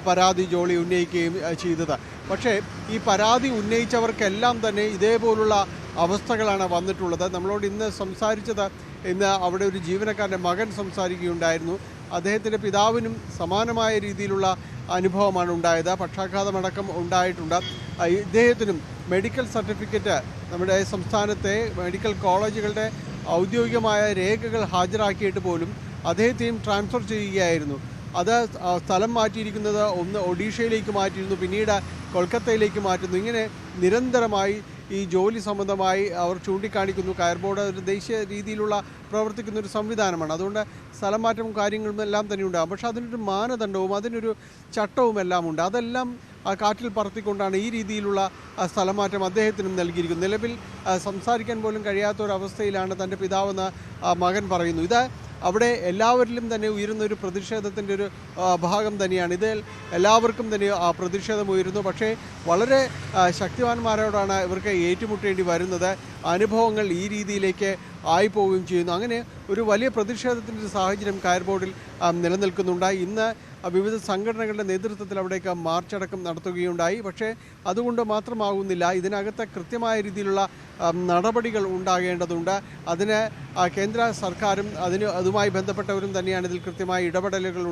പരാതി ജോളി ഉന്നയിക്കുകയും ചെയ്തത്. പക്ഷേ ഈ പരാതി ഉന്നയിച്ചവർക്കെല്ലാം തന്നെ ഇതേപോലുള്ള അവസ്ഥകളാണ് വന്നിട്ടുള്ളത്. നമ്മളോട് ഇന്ന് സംസാരിച്ചത്, ഇന്ന് അവിടെ ഒരു ജീവനക്കാരൻ്റെ മകൻ സംസാരിക്കുകയുണ്ടായിരുന്നു. അദ്ദേഹത്തിൻ്റെ പിതാവിനും സമാനമായ രീതിയിലുള്ള അനുഭവമാണ് ഉണ്ടായത്. പക്ഷാഘാതമടക്കം ഉണ്ടായിട്ടുണ്ട്. ഇദ്ദേഹത്തിനും മെഡിക്കൽ സർട്ടിഫിക്കറ്റ് നമ്മുടെ സംസ്ഥാനത്തെ മെഡിക്കൽ കോളേജുകളുടെ ഔദ്യോഗികമായ രേഖകൾ ഹാജരാക്കിയിട്ട് പോലും അദ്ദേഹത്തെയും ട്രാൻസ്ഫർ ചെയ്യുകയായിരുന്നു. അത് സ്ഥലം മാറ്റിയിരിക്കുന്നത് ഒന്ന് ഒഡീഷയിലേക്ക് മാറ്റിയിരുന്നു, പിന്നീട് കൊൽക്കത്തയിലേക്ക് മാറ്റുന്നു. ഇങ്ങനെ നിരന്തരമായി ഈ ജോലി സംബന്ധമായി അവർ ചൂണ്ടിക്കാണിക്കുന്നു. കയർ ബോർഡ് ഒരു ദേശീയ രീതിയിലുള്ള പ്രവർത്തിക്കുന്ന ഒരു സംവിധാനമാണ്. അതുകൊണ്ട് സ്ഥലം മാറ്റവും കാര്യങ്ങളും എല്ലാം തന്നെ ഉണ്ടാകും. പക്ഷേ അതിനൊരു മാനദണ്ഡവും അതിനൊരു ചട്ടവും എല്ലാം ഉണ്ട്. അതെല്ലാം കാറ്റിൽ പറത്തിക്കൊണ്ടാണ് ഈ രീതിയിലുള്ള സ്ഥലമാറ്റം അദ്ദേഹത്തിനും നൽകിയിരിക്കുന്നത്. നിലവിൽ സംസാരിക്കാൻ പോലും കഴിയാത്തൊരവസ്ഥയിലാണ് തൻ്റെ പിതാവെന്ന് മകൻ പറയുന്നു. ഇത് അവിടെ എല്ലാവരിലും തന്നെ ഉയരുന്ന ഒരു പ്രതിഷേധത്തിൻ്റെ ഒരു ഭാഗം തന്നെയാണ്. ഇതിൽ എല്ലാവർക്കും തന്നെ പ്രതിഷേധം ഉയരുന്നു. പക്ഷേ വളരെ ശക്തിവാന്മാരോടാണ് ഇവർക്ക് ഏറ്റുമുട്ടേണ്ടി വരുന്നത്. അനുഭവങ്ങൾ ഈ രീതിയിലേക്ക് ആയിപ്പോവുകയും ചെയ്യുന്നു. അങ്ങനെ ഒരു വലിയ പ്രതിഷേധത്തിൻ്റെ സാഹചര്യം കയർ ബോർഡിൽ നിലനിൽക്കുന്നുണ്ട്. ഇന്ന് വിവിധ സംഘടനകളുടെ നേതൃത്വത്തിൽ അവിടേക്ക് മാർച്ചടക്കം നടത്തുകയുണ്ടായി. പക്ഷേ അതുകൊണ്ട് മാത്രമാകുന്നില്ല, ഇതിനകത്ത് കൃത്യമായ രീതിയിലുള്ള നടപടികൾ ഉണ്ടാകേണ്ടതുണ്ട്. അതിന് കേന്ദ്ര സർക്കാരും അതുമായി ബന്ധപ്പെട്ടവരും തന്നെയാണ് ഇതിൽ കൃത്യമായ ഇടപെടലുകൾ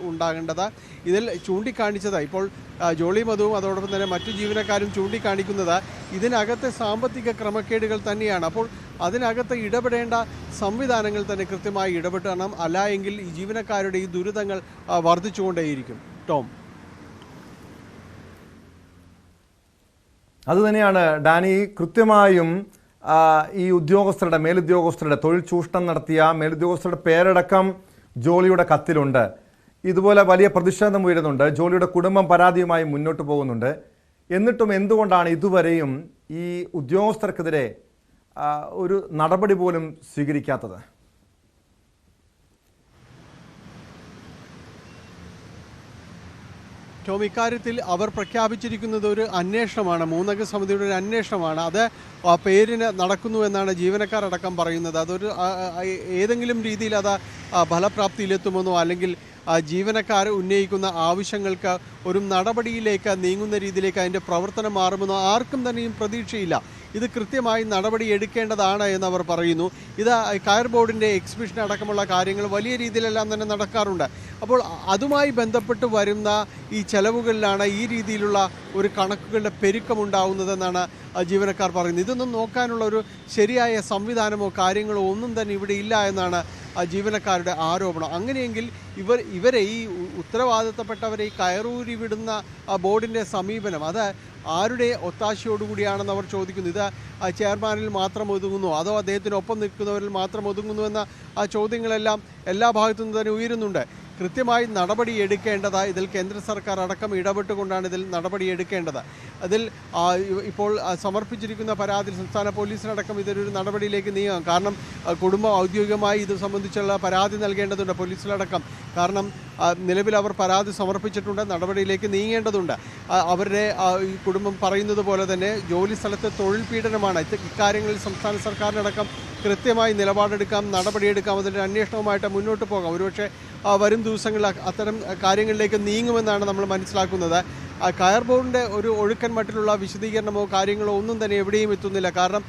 ഉണ്ടാകേണ്ടത്. ഇതിൽ ചൂണ്ടിക്കാണിച്ചത് ഇപ്പോൾ ജോളി മധുവും അതോടൊപ്പം തന്നെ മറ്റു ജീവനക്കാരും ചൂണ്ടിക്കാണിക്കുന്നത് ഇതിനകത്തെ സാമ്പത്തിക ക്രമക്കേടുകൾ തന്നെയാണ്. അപ്പോൾ അതിനകത്ത് ഇടപെടേണ്ട സംവിധാനങ്ങൾ തന്നെ കൃത്യമായി ഇടപെടണം. അല്ല എങ്കിൽ ഈ ജീവനക്കാരുടെ ഈ ദുരിതങ്ങൾ വർദ്ധിച്ചുകൊണ്ടേയിരിക്കും. ടോം, അതുതന്നെയാണ് ഡാനി. കൃത്യമായും ഈ ഉദ്യോഗസ്ഥരുടെ മേലുദ്യോഗസ്ഥരുടെ തൊഴിൽ ചൂഷണം നടത്തിയ മേലുദ്യോഗസ്ഥരുടെ പേരടക്കം ജോളിയുടെ കത്തിലുണ്ട്. ഇതുപോലെ വലിയ പ്രതിഷേധം ഉയരുന്നുണ്ട്. ജോളിയുടെ കുടുംബം പരാതിയുമായി മുന്നോട്ട് പോകുന്നുണ്ട്. എന്നിട്ടും എന്തുകൊണ്ടാണ് ഇതുവരെയും ഈ ഉദ്യോഗസ്ഥർക്കെതിരെ ഒരു നടപടി പോലും സ്വീകരിക്കാത്തത്? ടോം, ഇക്കാര്യത്തിൽ അവർ പ്രഖ്യാപിച്ചിരിക്കുന്നത് ഒരു അന്വേഷണമാണ്, 3 അംഗ സമിതിയുടെ ഒരു അന്വേഷണമാണ്. അത് പേരിന് നടക്കുന്നു എന്നാണ് ജീവനക്കാരടക്കം പറയുന്നത്. അതൊരു ഏതെങ്കിലും രീതിയിൽ അത് ഫലപ്രാപ്തിയിലെത്തുമെന്നോ അല്ലെങ്കിൽ ജീവനക്കാർ ഉന്നയിക്കുന്ന ആവശ്യങ്ങൾക്ക് ഒരു നടപടിയിലേക്ക് നീങ്ങുന്ന രീതിയിലേക്ക് അതിൻ്റെ പ്രവർത്തനം മാറുമെന്നോ ആർക്കും തന്നെയും പ്രതീക്ഷയില്ല. ഇത് കൃത്യമായി നടപടി എടുക്കേണ്ടതാണ് എന്നവർ പറയുന്നു. ഇത് കയർ ബോർഡിൻ്റെ എക്സിബിഷൻ അടക്കമുള്ള കാര്യങ്ങൾ വലിയ രീതിയിലെല്ലാം തന്നെ നടക്കാറുണ്ട്. അപ്പോൾ അതുമായി ബന്ധപ്പെട്ട് വരുന്ന ഈ ചെലവുകളിലാണ് ഈ രീതിയിലുള്ള ഒരു കണക്കുകളുടെ പെരുക്കമുണ്ടാവുന്നതെന്നാണ് ജീവനക്കാർ പറയുന്നത്. ഇതൊന്നും നോക്കാനുള്ള ഒരു ശരിയായ സംവിധാനമോ കാര്യങ്ങളോ ഒന്നും തന്നെ ഇവിടെ ഇല്ല എന്നാണ് ജീവനക്കാരുടെ ആരോപണം. അങ്ങനെയെങ്കിൽ ഇവരെ ഈ ഉത്തരവാദിത്തപ്പെട്ടവരെ ഈ കയറൂരി വിടുന്ന ബോർഡിൻ്റെ സമീപനം അത് ആരുടെ ഒത്താശയോടുകൂടിയാണെന്ന് അവർ ചോദിക്കുന്നു. ഇത് ചെയർമാനിൽ മാത്രം ഒതുങ്ങുന്നു അതോ അദ്ദേഹത്തിനൊപ്പം നിൽക്കുന്നവരിൽ മാത്രം ഒതുങ്ങുന്നു എന്ന ചോദ്യങ്ങളെല്ലാം എല്ലാ ഭാഗത്തു നിന്ന് തന്നെ ഉയരുന്നുണ്ട്. കൃത്യമായി നടപടി എടുക്കേണ്ടത് ഇതിൽ കേന്ദ്ര സർക്കാർ അടക്കം ഇടപെട്ടുകൊണ്ടാണ് ഇതിൽ നടപടി എടുക്കേണ്ടത്. അതിൽ ഇപ്പോൾ സമർപ്പിച്ചിരിക്കുന്ന പരാതിയിൽ സംസ്ഥാന പോലീസിനടക്കം ഇതൊരു നടപടിയിലേക്ക് നീങ്ങാം. കാരണം കുടുംബം ഔദ്യോഗികമായി ഇത് സംബന്ധിച്ചുള്ള പരാതി നൽകേണ്ടതുണ്ട് പോലീസിലടക്കം. കാരണം നിലവിൽ അവർ പരാതി സമർപ്പിച്ചിട്ടുണ്ട്, നടപടിയിലേക്ക് നീങ്ങേണ്ടതുണ്ട്. അവരുടെ ഈ കുടുംബം പറയുന്നത് പോലെ തന്നെ ജോലി സ്ഥലത്തെ തൊഴിൽ പീഡനമാണ്. ഇക്കാര്യങ്ങളിൽ സംസ്ഥാന സർക്കാരിനടക്കം കൃത്യമായി നിലപാടെടുക്കാം, നടപടിയെടുക്കാം, അതിൻ്റെ അന്വേഷണവുമായിട്ട് മുന്നോട്ട് പോകാം. ഒരുപക്ഷെ വരും ദിവസങ്ങളിൽ അത്തരം കാര്യങ്ങളിലേക്ക് നീങ്ങുമെന്നാണ് നമ്മൾ മനസ്സിലാക്കുന്നത്. കയർ ബോർഡിൻ്റെ ഒരു ഒഴുക്കൻ മട്ടിലുള്ള വിശദീകരണമോ കാര്യങ്ങളോ ഒന്നും തന്നെ എവിടെയും എത്തുന്നില്ല. കാരണം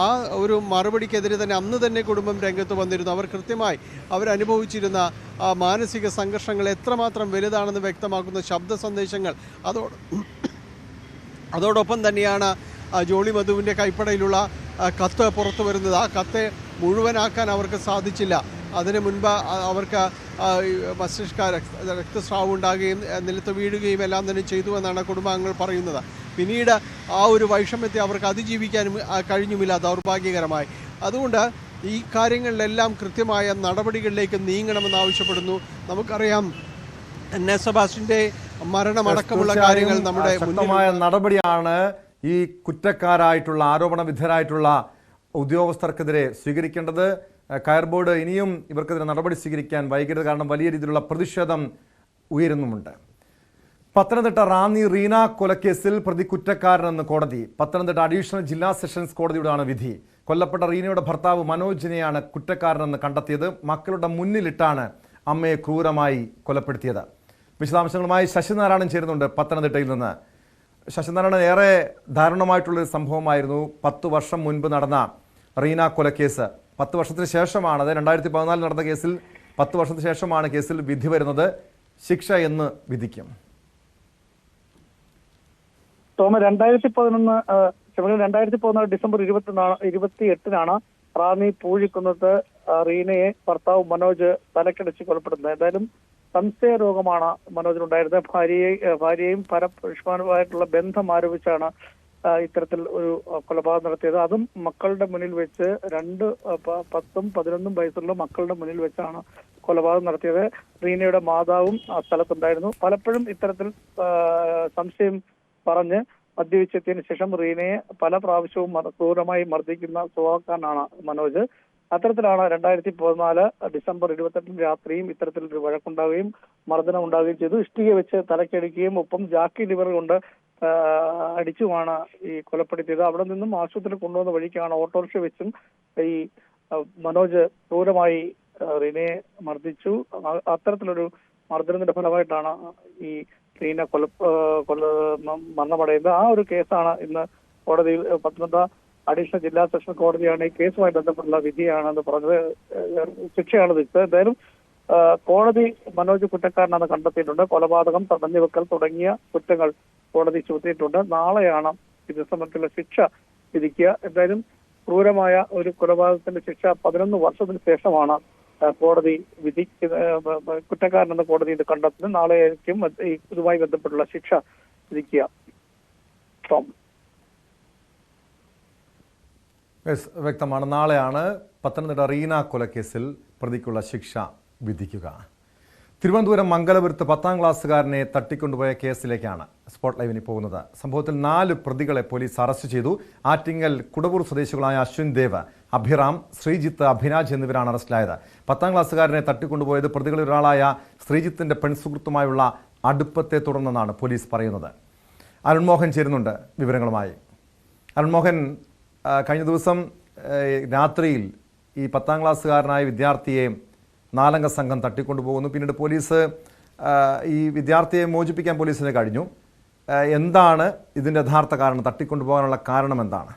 ആ ഒരു മറുപടിക്കെതിരെ തന്നെ അന്ന് തന്നെ കുടുംബം രംഗത്ത് വന്നിരുന്നു. അവർ കൃത്യമായി അവരനുഭവിച്ചിരുന്ന മാനസിക സംഘർഷങ്ങൾ എത്രമാത്രം വലുതാണെന്ന് വ്യക്തമാക്കുന്ന ശബ്ദ സന്ദേശങ്ങൾ അതോടൊപ്പം തന്നെയാണ് ജോളി മധുവിൻ്റെ കൈപ്പടയിലുള്ള കത്ത് പുറത്തു വരുന്നത്. ആ കത്ത് മുഴുവനാക്കാൻ അവർക്ക് സാധിച്ചില്ല. അതിനു മുൻപ് അവർക്ക് മസ്തിഷ്ക രക്തസ്രാവം ഉണ്ടാകുകയും നിലത്ത് വീഴുകയും എല്ലാം തന്നെ ചെയ്തു എന്നാണ് കുടുംബാംഗങ്ങൾ പറയുന്നത്. പിന്നീട് ആ ഒരു വൈഷമ്യത്തെ അവർക്ക് അതിജീവിക്കാനും കഴിഞ്ഞുമില്ല, ദൗർഭാഗ്യകരമായി. അതുകൊണ്ട് ഈ കാര്യങ്ങളിലെല്ലാം കൃത്യമായ നടപടികളിലേക്ക് നീങ്ങണമെന്ന് ആവശ്യപ്പെടുന്നു. നമുക്കറിയാം സെബാസ്റ്റ്യന്റെ മരണമടക്കമുള്ള കാര്യങ്ങൾ നമ്മുടെ ശക്തമായ നടപടിയാണ് ഈ കുറ്റക്കാരായിട്ടുള്ള ആരോപണ വിധേയരായിട്ടുള്ള ഉദ്യോഗസ്ഥർക്കെതിരെ സ്വീകരിക്കേണ്ടത്. കയർ ബോർഡ് ഇനിയും ഇവർക്കെതിരെ നടപടി സ്വീകരിക്കാൻ വൈകരുത്. കാരണം വലിയ രീതിയിലുള്ള പ്രതിഷേധം ഉയരുന്നുമുണ്ട്. പത്തനംതിട്ട റാന്നി റീന കൊലക്കേസിൽ പ്രതി കുറ്റക്കാരനെന്ന് കോടതി. പത്തനംതിട്ട അഡീഷണൽ ജില്ലാ സെഷൻസ് കോടതിയുടെയാണ് വിധി. കൊല്ലപ്പെട്ട റീനയുടെ ഭർത്താവ് മനോജിനെയാണ് കുറ്റക്കാരനെന്ന് കണ്ടെത്തിയത്. മക്കളുടെ മുന്നിലിട്ടാണ് അമ്മയെ ക്രൂരമായി കൊലപ്പെടുത്തിയത്. വിശദാംശങ്ങളുമായി ശശിനാരായണൻ ചേരുന്നുണ്ട് പത്തനംതിട്ടയിൽ നിന്ന്. ശശിനാരായണൻ, ഏറെ ദാരുണമായിട്ടുള്ളൊരു സംഭവമായിരുന്നു 10 വർഷം മുൻപ് നടന്ന റീന കൊലക്കേസ്. 10 വർഷത്തിന് ശേഷമാണ്, അത് 2014 നടന്ന കേസിൽ 10 വർഷത്തിന് ശേഷമാണ് കേസിൽ വിധി വരുന്നത്. ശിക്ഷ എന്ന് വിധിക്കും? ടോമ 2014 ഡിസംബർ 28 റാന്നി പൂഴിക്കുന്നത്ത് റീനയെ ഭർത്താവ് മനോജ് തലക്കടിച്ച് കൊലപ്പെടുന്നത്. എന്തായാലും സംശയ രോഗമാണ് മനോജിനുണ്ടായിരുന്നത്. ഭാര്യയെയും പരപുരുഷമായിട്ടുള്ള ബന്ധം ആരോപിച്ചാണ് ഇത്തരത്തിൽ ഒരു കൊലപാതകം നടത്തിയത്. അതും മക്കളുടെ മുന്നിൽ വെച്ച് 2 10ഉം 11ഉം വയസ്സുള്ള മക്കളുടെ മുന്നിൽ വെച്ചാണ് കൊലപാതകം നടത്തിയത്. റീനയുടെ മാതാവും ആ സ്ഥലത്തുണ്ടായിരുന്നു. പലപ്പോഴും ഇത്തരത്തിൽ സംശയം പറഞ്ഞ് മദ്യപിച്ചെത്തിയതിനു ശേഷം റീനയെ പല പ്രാവശ്യവും ക്രൂരമായി മർദ്ദിക്കുന്ന സ്വഭാവക്കാരനാണ് മനോജ്. അത്തരത്തിലാണ് 2014 ഡിസംബർ 28 രാത്രിയും ഇത്തരത്തിലൊരു വഴക്കുണ്ടാവുകയും മർദ്ദനം ഉണ്ടാവുകയും ചെയ്തു. ഇഷ്ടിക വെച്ച് തലക്കടിക്കുകയും ഒപ്പം ജാക്കി ലിവർ കൊണ്ട് അടിച്ചുമാണ് ഈ കൊലപ്പെടുത്തിയത്. അവിടെ നിന്നും ആശുപത്രിയിൽ കൊണ്ടുവന്ന വഴിക്കാണ് ഓട്ടോറിക്ഷ വെച്ചും ഈ മനോജ് ക്രൂരമായി റീനയെ മർദ്ദിച്ചു. അത്തരത്തിലൊരു മർദ്ദനത്തിന്റെ ഫലമായിട്ടാണ് ഈ റീന മരണമടയുന്നത്. ആ ഒരു കേസാണ് ഇന്ന് കോടതിയിൽ പത്തനംതിട്ട അഡീഷണൽ ജില്ലാ സെഷൻ കോടതിയാണ് ഈ കേസുമായി ബന്ധപ്പെട്ടുള്ള വിധിയാണെന്ന് പറഞ്ഞത്, ശിക്ഷയാണ് വിധിച്ചത്. എന്തായാലും കോടതി മനോജ് കുറ്റക്കാരനാണെന്ന് കണ്ടെത്തിയിട്ടുണ്ട്. കൊലപാതകം, തടഞ്ഞുവെക്കൽ തുടങ്ങിയ കുറ്റങ്ങൾ കോടതി ചുമത്തിയിട്ടുണ്ട്. നാളെയാണ് ഇത് സംബന്ധിച്ചുള്ള ശിക്ഷ വിധിക്കുക. എന്തായാലും ക്രൂരമായ ഒരു കൊലപാതകത്തിന്റെ ശിക്ഷ 11 വർഷത്തിന് ശേഷമാണ് കോടതി കുറ്റക്കാരനെന്ന് കോടതി ഇത് കണ്ടെത്തുന്നത്. നാളെയായിരിക്കും ഇതുമായി ബന്ധപ്പെട്ടുള്ള ശിക്ഷ വിധിക്കുക. വ്യക്തമാണ്. നാളെയാണ് പത്തനംതിട്ട റീന കൊലക്കേസിൽ പ്രതിക്കുള്ള ശിക്ഷ വിധിക്കുക. തിരുവനന്തപുരം മംഗലപുരത്ത് 10ാം ക്ലാസ്സുകാരനെ തട്ടിക്കൊണ്ടുപോയ കേസിലേക്കാണ് സ്പോട്ട് ലൈവിന് പോകുന്നത്. സംഭവത്തിൽ 4 പ്രതികളെ പോലീസ് അറസ്റ്റ് ചെയ്തു. ആറ്റിങ്ങൽ കുടവൂർ സ്വദേശികളായ അശ്വിൻ ദേവ്, അഭിറാം, ശ്രീജിത്ത്, അഭിരാജ് എന്നിവരാണ് അറസ്റ്റിലായത്. 10ാം ക്ലാസ്സുകാരനെ തട്ടിക്കൊണ്ടുപോയത് പ്രതികളിൽ ഒരാളായ ശ്രീജിത്തിന്റെ പെൺസുഹൃത്തുമായുള്ള അടുപ്പത്തെ തുടർന്നെന്നാണ് പോലീസ് പറയുന്നത്. അരുൺമോഹൻ ചേരുന്നുണ്ട് വിവരങ്ങളുമായി. അരുൺമോഹൻ, കഴിഞ്ഞ ദിവസം രാത്രിയിൽ ഈ 10ാം ക്ലാസ്സുകാരനായ വിദ്യാർത്ഥിയെ 4 അംഗ സംഘം തട്ടിക്കൊണ്ടുപോകുന്നു. പിന്നീട് പോലീസ് ഈ വിദ്യാർത്ഥിയെ മോചിപ്പിക്കാൻ പോലീസിന് കഴിഞ്ഞു. എന്താണ് ഇതിൻ്റെ യഥാർത്ഥ കാരണം? തട്ടിക്കൊണ്ടുപോകാനുള്ള കാരണം എന്താണ്?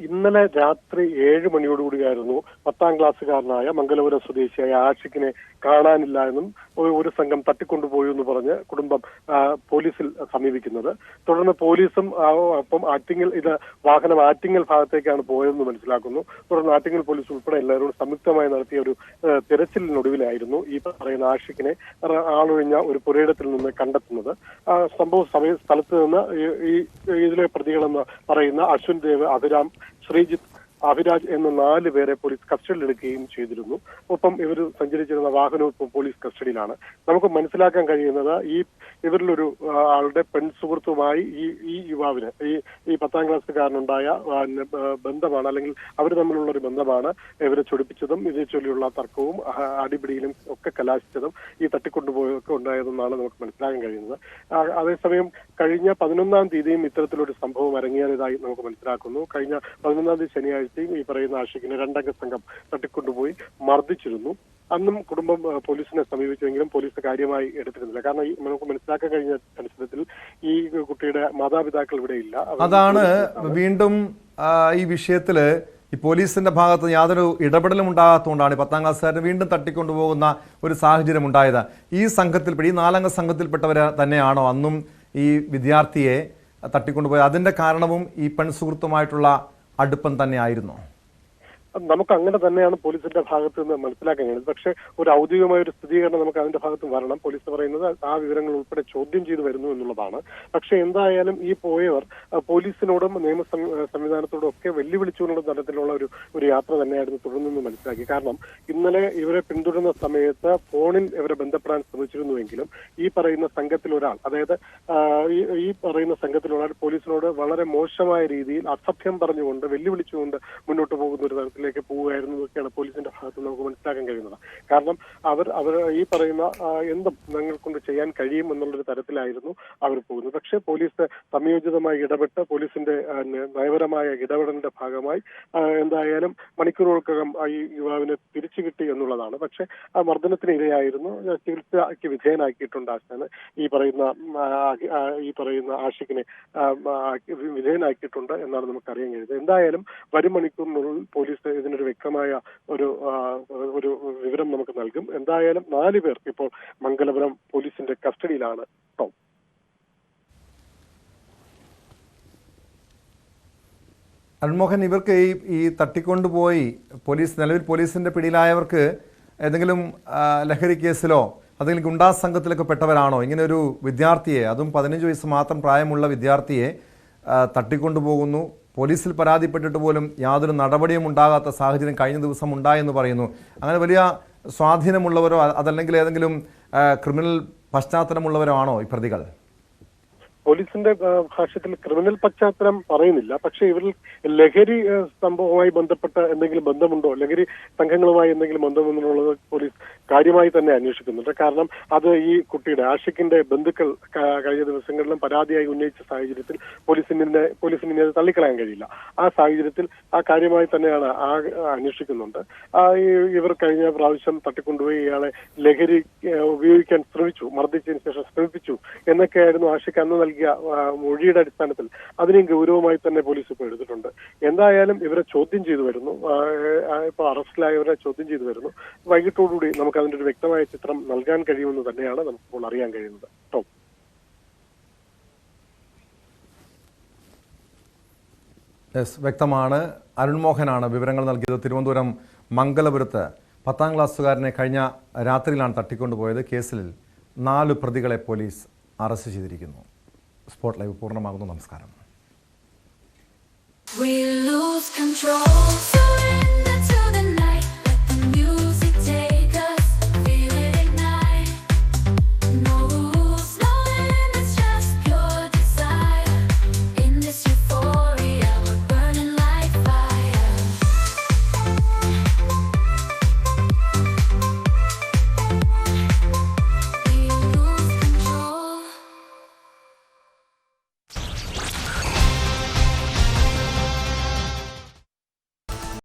ഇന്നലെ രാത്രി 7 മണിയോടുകൂടിയായിരുന്നു 10ാം ക്ലാസ്സുകാരനായ മംഗലപുരം സ്വദേശിയായ ആഷിഖിനെ കാണാനില്ല എന്നും ഒരു സംഘം തട്ടിക്കൊണ്ടുപോയി എന്ന് പറഞ്ഞ് കുടുംബം പോലീസിൽ സമീപിക്കുന്നത്. തുടർന്ന് പോലീസും ഒപ്പം വാഹനം ആറ്റിങ്ങൽ ഭാഗത്തേക്കാണ് പോയതെന്ന് മനസ്സിലാക്കുന്നു. തുടർന്ന് ആറ്റിങ്ങൽ പോലീസ് ഉൾപ്പെടെ എല്ലാവരും സംയുക്തമായി നടത്തിയ ഒരു തിരച്ചിലിനൊടുവിലായിരുന്നു ഈ പറയുന്ന ആഷിഖിനെ ആളൊഴിഞ്ഞ ഒരു പുരയിടത്തിൽ നിന്ന് കണ്ടെത്തുന്നത്. സംഭവ സ്ഥലത്ത് നിന്ന് ഇതിലെ പ്രതികളെന്ന് പറയുന്ന അശ്വിൻ ദേവ്, അഭിരാം, ശ്രീജിത്ത്, അഭിരാജ് എന്ന 4 പേരെ പോലീസ് കസ്റ്റഡിയിലെടുക്കുകയും ചെയ്തിരുന്നു. ഒപ്പം ഇവർ സഞ്ചരിച്ചിരുന്ന വാഹനവും ഇപ്പോൾ പോലീസ് കസ്റ്റഡിയിലാണ്. നമുക്ക് മനസ്സിലാക്കാൻ കഴിയുന്നത് ഇവരിലൊരു ആളുടെ പെൺസുഹൃത്തുമായി ഈ യുവാവിന് ഈ 10ാം ക്ലാസ്സുകാരനുണ്ടായ ബന്ധമാണ്, അല്ലെങ്കിൽ അവർ തമ്മിലുള്ള ഒരു ബന്ധമാണ് ഇവരെ ചൊടിപ്പിച്ചതും ഇതേ ചൊല്ലിയുള്ള തർക്കവും അടിപിടിയിലും ഒക്കെ കലാശിച്ചതും ഈ തട്ടിക്കൊണ്ടുപോയൊക്കെ ഉണ്ടായതെന്നാണ് നമുക്ക് മനസ്സിലാക്കാൻ കഴിയുന്നത്. അതേസമയം കഴിഞ്ഞ 11ാം തീയതിയും ഇത്തരത്തിലൊരു സംഭവം അരങ്ങേറിയതായി നമുക്ക് മനസ്സിലാക്കുന്നു. കഴിഞ്ഞ 11ാം തീയതി ശനിയാഴ്ച ഈ പറയുന്ന ആഷിഖിനെ 2 അംഗ സംഘം തട്ടിക്കൊണ്ടുപോയി മർദ്ദിച്ചിരുന്നു. അന്നും കുടുംബം പോലീസിനെ സമീപിച്ചെങ്കിലും പോലീസ് കാര്യമായി എടുത്തിരുന്നില്ല. കാരണം നമുക്ക് മനസ്സിലാക്കാൻ കഴിഞ്ഞ അടിസ്ഥാനത്തിൽ ഈ കുട്ടിയുടെ മാതാപിതാക്കൾ ഇവിടെ ഇല്ല. അതാണ് വീണ്ടും ഈ വിഷയത്തില് ഈ പോലീസിന്റെ ഭാഗത്ത് യാതൊരു ഇടപെടലും ഉണ്ടാകാത്തതുകൊണ്ടാണ് 10ാം ക്ലാസ്സുകാരനെ വീണ്ടും തട്ടിക്കൊണ്ടുപോകുന്ന ഒരു സാഹചര്യം ഉണ്ടായത്. ഈ 4 അംഗ സംഘത്തിൽപ്പെട്ടവർ തന്നെയാണോ അന്നും ഈ വിദ്യാർത്ഥിയെ തട്ടിക്കൊണ്ടുപോയത്? അതിന്റെ കാരണവും ഈ പെൺസുഹൃത്തുമായിട്ടുള്ള അടുപ്പം തന്നെയായിരുന്നു. നമുക്ക് അങ്ങനെ തന്നെയാണ് പോലീസിന്റെ ഭാഗത്ത് നിന്ന് മനസ്സിലാക്കാൻ കഴിയുന്നത്. പക്ഷേ ഒരു ഔദ്യോഗികമായ ഒരു സ്ഥിരീകരണം നമുക്ക് അതിന്റെ ഭാഗത്ത് വരണം. പോലീസ് പറയുന്നത് ആ വിവരങ്ങൾ ഉൾപ്പെടെ ചോദ്യം ചെയ്തു വരുന്നു എന്നുള്ളതാണ്. പക്ഷെ എന്തായാലും ഈ പോയവർ പോലീസിനോടും നിയമ സംവിധാനത്തോടും ഒക്കെ വെല്ലുവിളിച്ചുകൊണ്ടുള്ള തരത്തിലുള്ള ഒരു യാത്ര തന്നെയായിരുന്നു തുടർന്നെന്ന് മനസ്സിലാക്കി. കാരണം ഇന്നലെ ഇവരെ പിന്തുടരുന്ന സമയത്ത് ഫോണിൽ ഇവരെ ബന്ധപ്പെടാൻ ശ്രമിച്ചിരുന്നുവെങ്കിലും ഈ പറയുന്ന സംഘത്തിൽ ഒരാൾ, അതായത് ഈ പറയുന്ന സംഘത്തിൽ ഒരാൾ പോലീസിനോട് വളരെ മോശമായ രീതിയിൽ അസഭ്യം പറഞ്ഞുകൊണ്ട് വെല്ലുവിളിച്ചുകൊണ്ട് മുന്നോട്ട് പോകുന്ന ഒരു തരത്തിലേക്ക് പോവുകയായിരുന്നു എന്നൊക്കെയാണ് പോലീസിന്റെ ഭാഗത്ത് നമുക്ക് മനസ്സിലാക്കാൻ കഴിയുന്നത്. കാരണം അവർ ഈ പറയുന്ന എന്തും ഞങ്ങൾ കൊണ്ട് ചെയ്യാൻ കഴിയും എന്നുള്ളൊരു തരത്തിലായിരുന്നു അവർ പോകുന്നത്. പക്ഷേ പോലീസ് സംയോജിതമായി ഇടപെട്ട് പോലീസിന്റെ നയപരമായ ഇടപെടലിന്റെ ഭാഗമായി എന്തായാലും മണിക്കൂറുകൾക്കകം ഈ യുവാവിനെ തിരിച്ചു കിട്ടി എന്നുള്ളതാണ്. പക്ഷെ ആ മർദ്ദനത്തിന് ഇരയായിരുന്നു, ചികിത്സയ്ക്ക് വിധേയനാക്കിയിട്ടുണ്ട് ആശാന്. ഈ പറയുന്ന ആഷിഖിനെ വിധേയനാക്കിയിട്ടുണ്ട് എന്നാണ് നമുക്ക് അറിയാൻ കഴിയുന്നത്. എന്തായാലും വരും മണിക്കൂറിനുള്ളിൽ പോലീസ് ഇതിനൊരു വ്യക്തമായ ഒരു വിവരം നമുക്ക് നൽകും. എന്തായാലും 4 പേർ ഇപ്പോൾ മംഗലപുരം പോലീസിന്റെ കസ്റ്റഡിയിലാണ്. അരുൺമോഹൻ, ഇവർക്ക് ഈ തട്ടിക്കൊണ്ടുപോയി നിലവിൽ പോലീസിന്റെ പിടിയിലായവർക്ക് ഏതെങ്കിലും ലഹരി കേസിലോ അല്ലെങ്കിൽ ഗുണ്ടാ സംഘത്തിലൊക്കെ പെട്ടവരാണോ? ഇങ്ങനെ ഒരു വിദ്യാർത്ഥിയെ, അതും 15 വയസ്സ് മാത്രം പ്രായമുള്ള വിദ്യാർത്ഥിയെ തട്ടിക്കൊണ്ടുപോകുന്നു, പോലീസിൽ പരാതിപ്പെട്ടിട്ട് പോലും യാതൊരു നടപടിയും ഉണ്ടാകാത്ത സാഹചര്യം കഴിഞ്ഞ ദിവസം ഉണ്ടായെന്ന് പറയുന്നു. അങ്ങനെ വലിയ സ്വാധീനമുള്ളവരോ അതല്ലെങ്കിൽ ഏതെങ്കിലും ക്രിമിനൽ പശ്ചാത്തലമുള്ളവരോ ആണോ ഈ പ്രതികൾ? പോലീസിന്റെ ഭാഷ്യത്തിൽ ക്രിമിനൽ പശ്ചാത്തലം പറയുന്നില്ല. പക്ഷേ ഇവരിൽ ലഹരി സംഭവവുമായി ബന്ധപ്പെട്ട എന്തെങ്കിലും ബന്ധമുണ്ടോ, ലഹരി സംഘങ്ങളുമായി എന്തെങ്കിലും ബന്ധമുണ്ടോ എന്നുള്ളത് പോലീസ് കാര്യമായി തന്നെ അന്വേഷിക്കുന്നുണ്ട്. കാരണം അത് ഈ കുട്ടിയുടെ ആഷിഖിന്റെ ബന്ധുക്കൾ കഴിഞ്ഞ ദിവസങ്ങളിലും പരാതിയായി ഉന്നയിച്ച സാഹചര്യത്തിൽ പോലീസിന് അത് തള്ളിക്കളയാൻ കഴിയില്ല. ആ സാഹചര്യത്തിൽ ആ കാര്യമായി തന്നെയാണ് അന്വേഷിക്കുന്നുണ്ട്. ഇവർ കഴിഞ്ഞ പ്രാവശ്യം തട്ടിക്കൊണ്ടുപോയി ഇയാളെ ലഹരി ഉപയോഗിക്കാൻ ശ്രമിച്ചു, മർദ്ദിച്ചതിന് ശേഷം ശ്രമിപ്പിച്ചു എന്നൊക്കെയായിരുന്നു ആഷിഖ് അന്ന് നൽകിയ മൊഴിയുടെ അടിസ്ഥാനത്തിൽ. അതിനെയും ഗൗരവമായി തന്നെ പോലീസ് ഇപ്പോൾ എടുത്തിട്ടുണ്ട്. എന്തായാലും ഇവരെ ചോദ്യം ചെയ്തു വരുന്നു. ഇപ്പോൾ അറസ്റ്റിലായവരെ ചോദ്യം ചെയ്തു വരുന്നു. വൈകിട്ടോടുകൂടി നമുക്ക് അതിന്റെ ഒരു വ്യക്തമായ ചിത്രം നൽകാൻ കഴിയുമെന്ന് തന്നെയാണ് നമുക്കിപ്പോൾ അറിയാൻ കഴിയുന്നത്. ടോം. വ്യക്തമാണ്. അരുൺമോഹനാണ് വിവരങ്ങൾ നൽകിയത്. തിരുവനന്തപുരം മംഗലപുരത്ത് 10ാം ക്ലാസ്സുകാരനെ കഴിഞ്ഞ രാത്രിയിലാണ് തട്ടിക്കൊണ്ടുപോയത്. കേസിൽ 4 പ്രതികളെ പോലീസ് അറസ്റ്റ് ചെയ്തിരിക്കുന്നു. സ്പോട്ട് ലൈവ് പൂർണ്ണമാകുന്നു. നമസ്കാരം.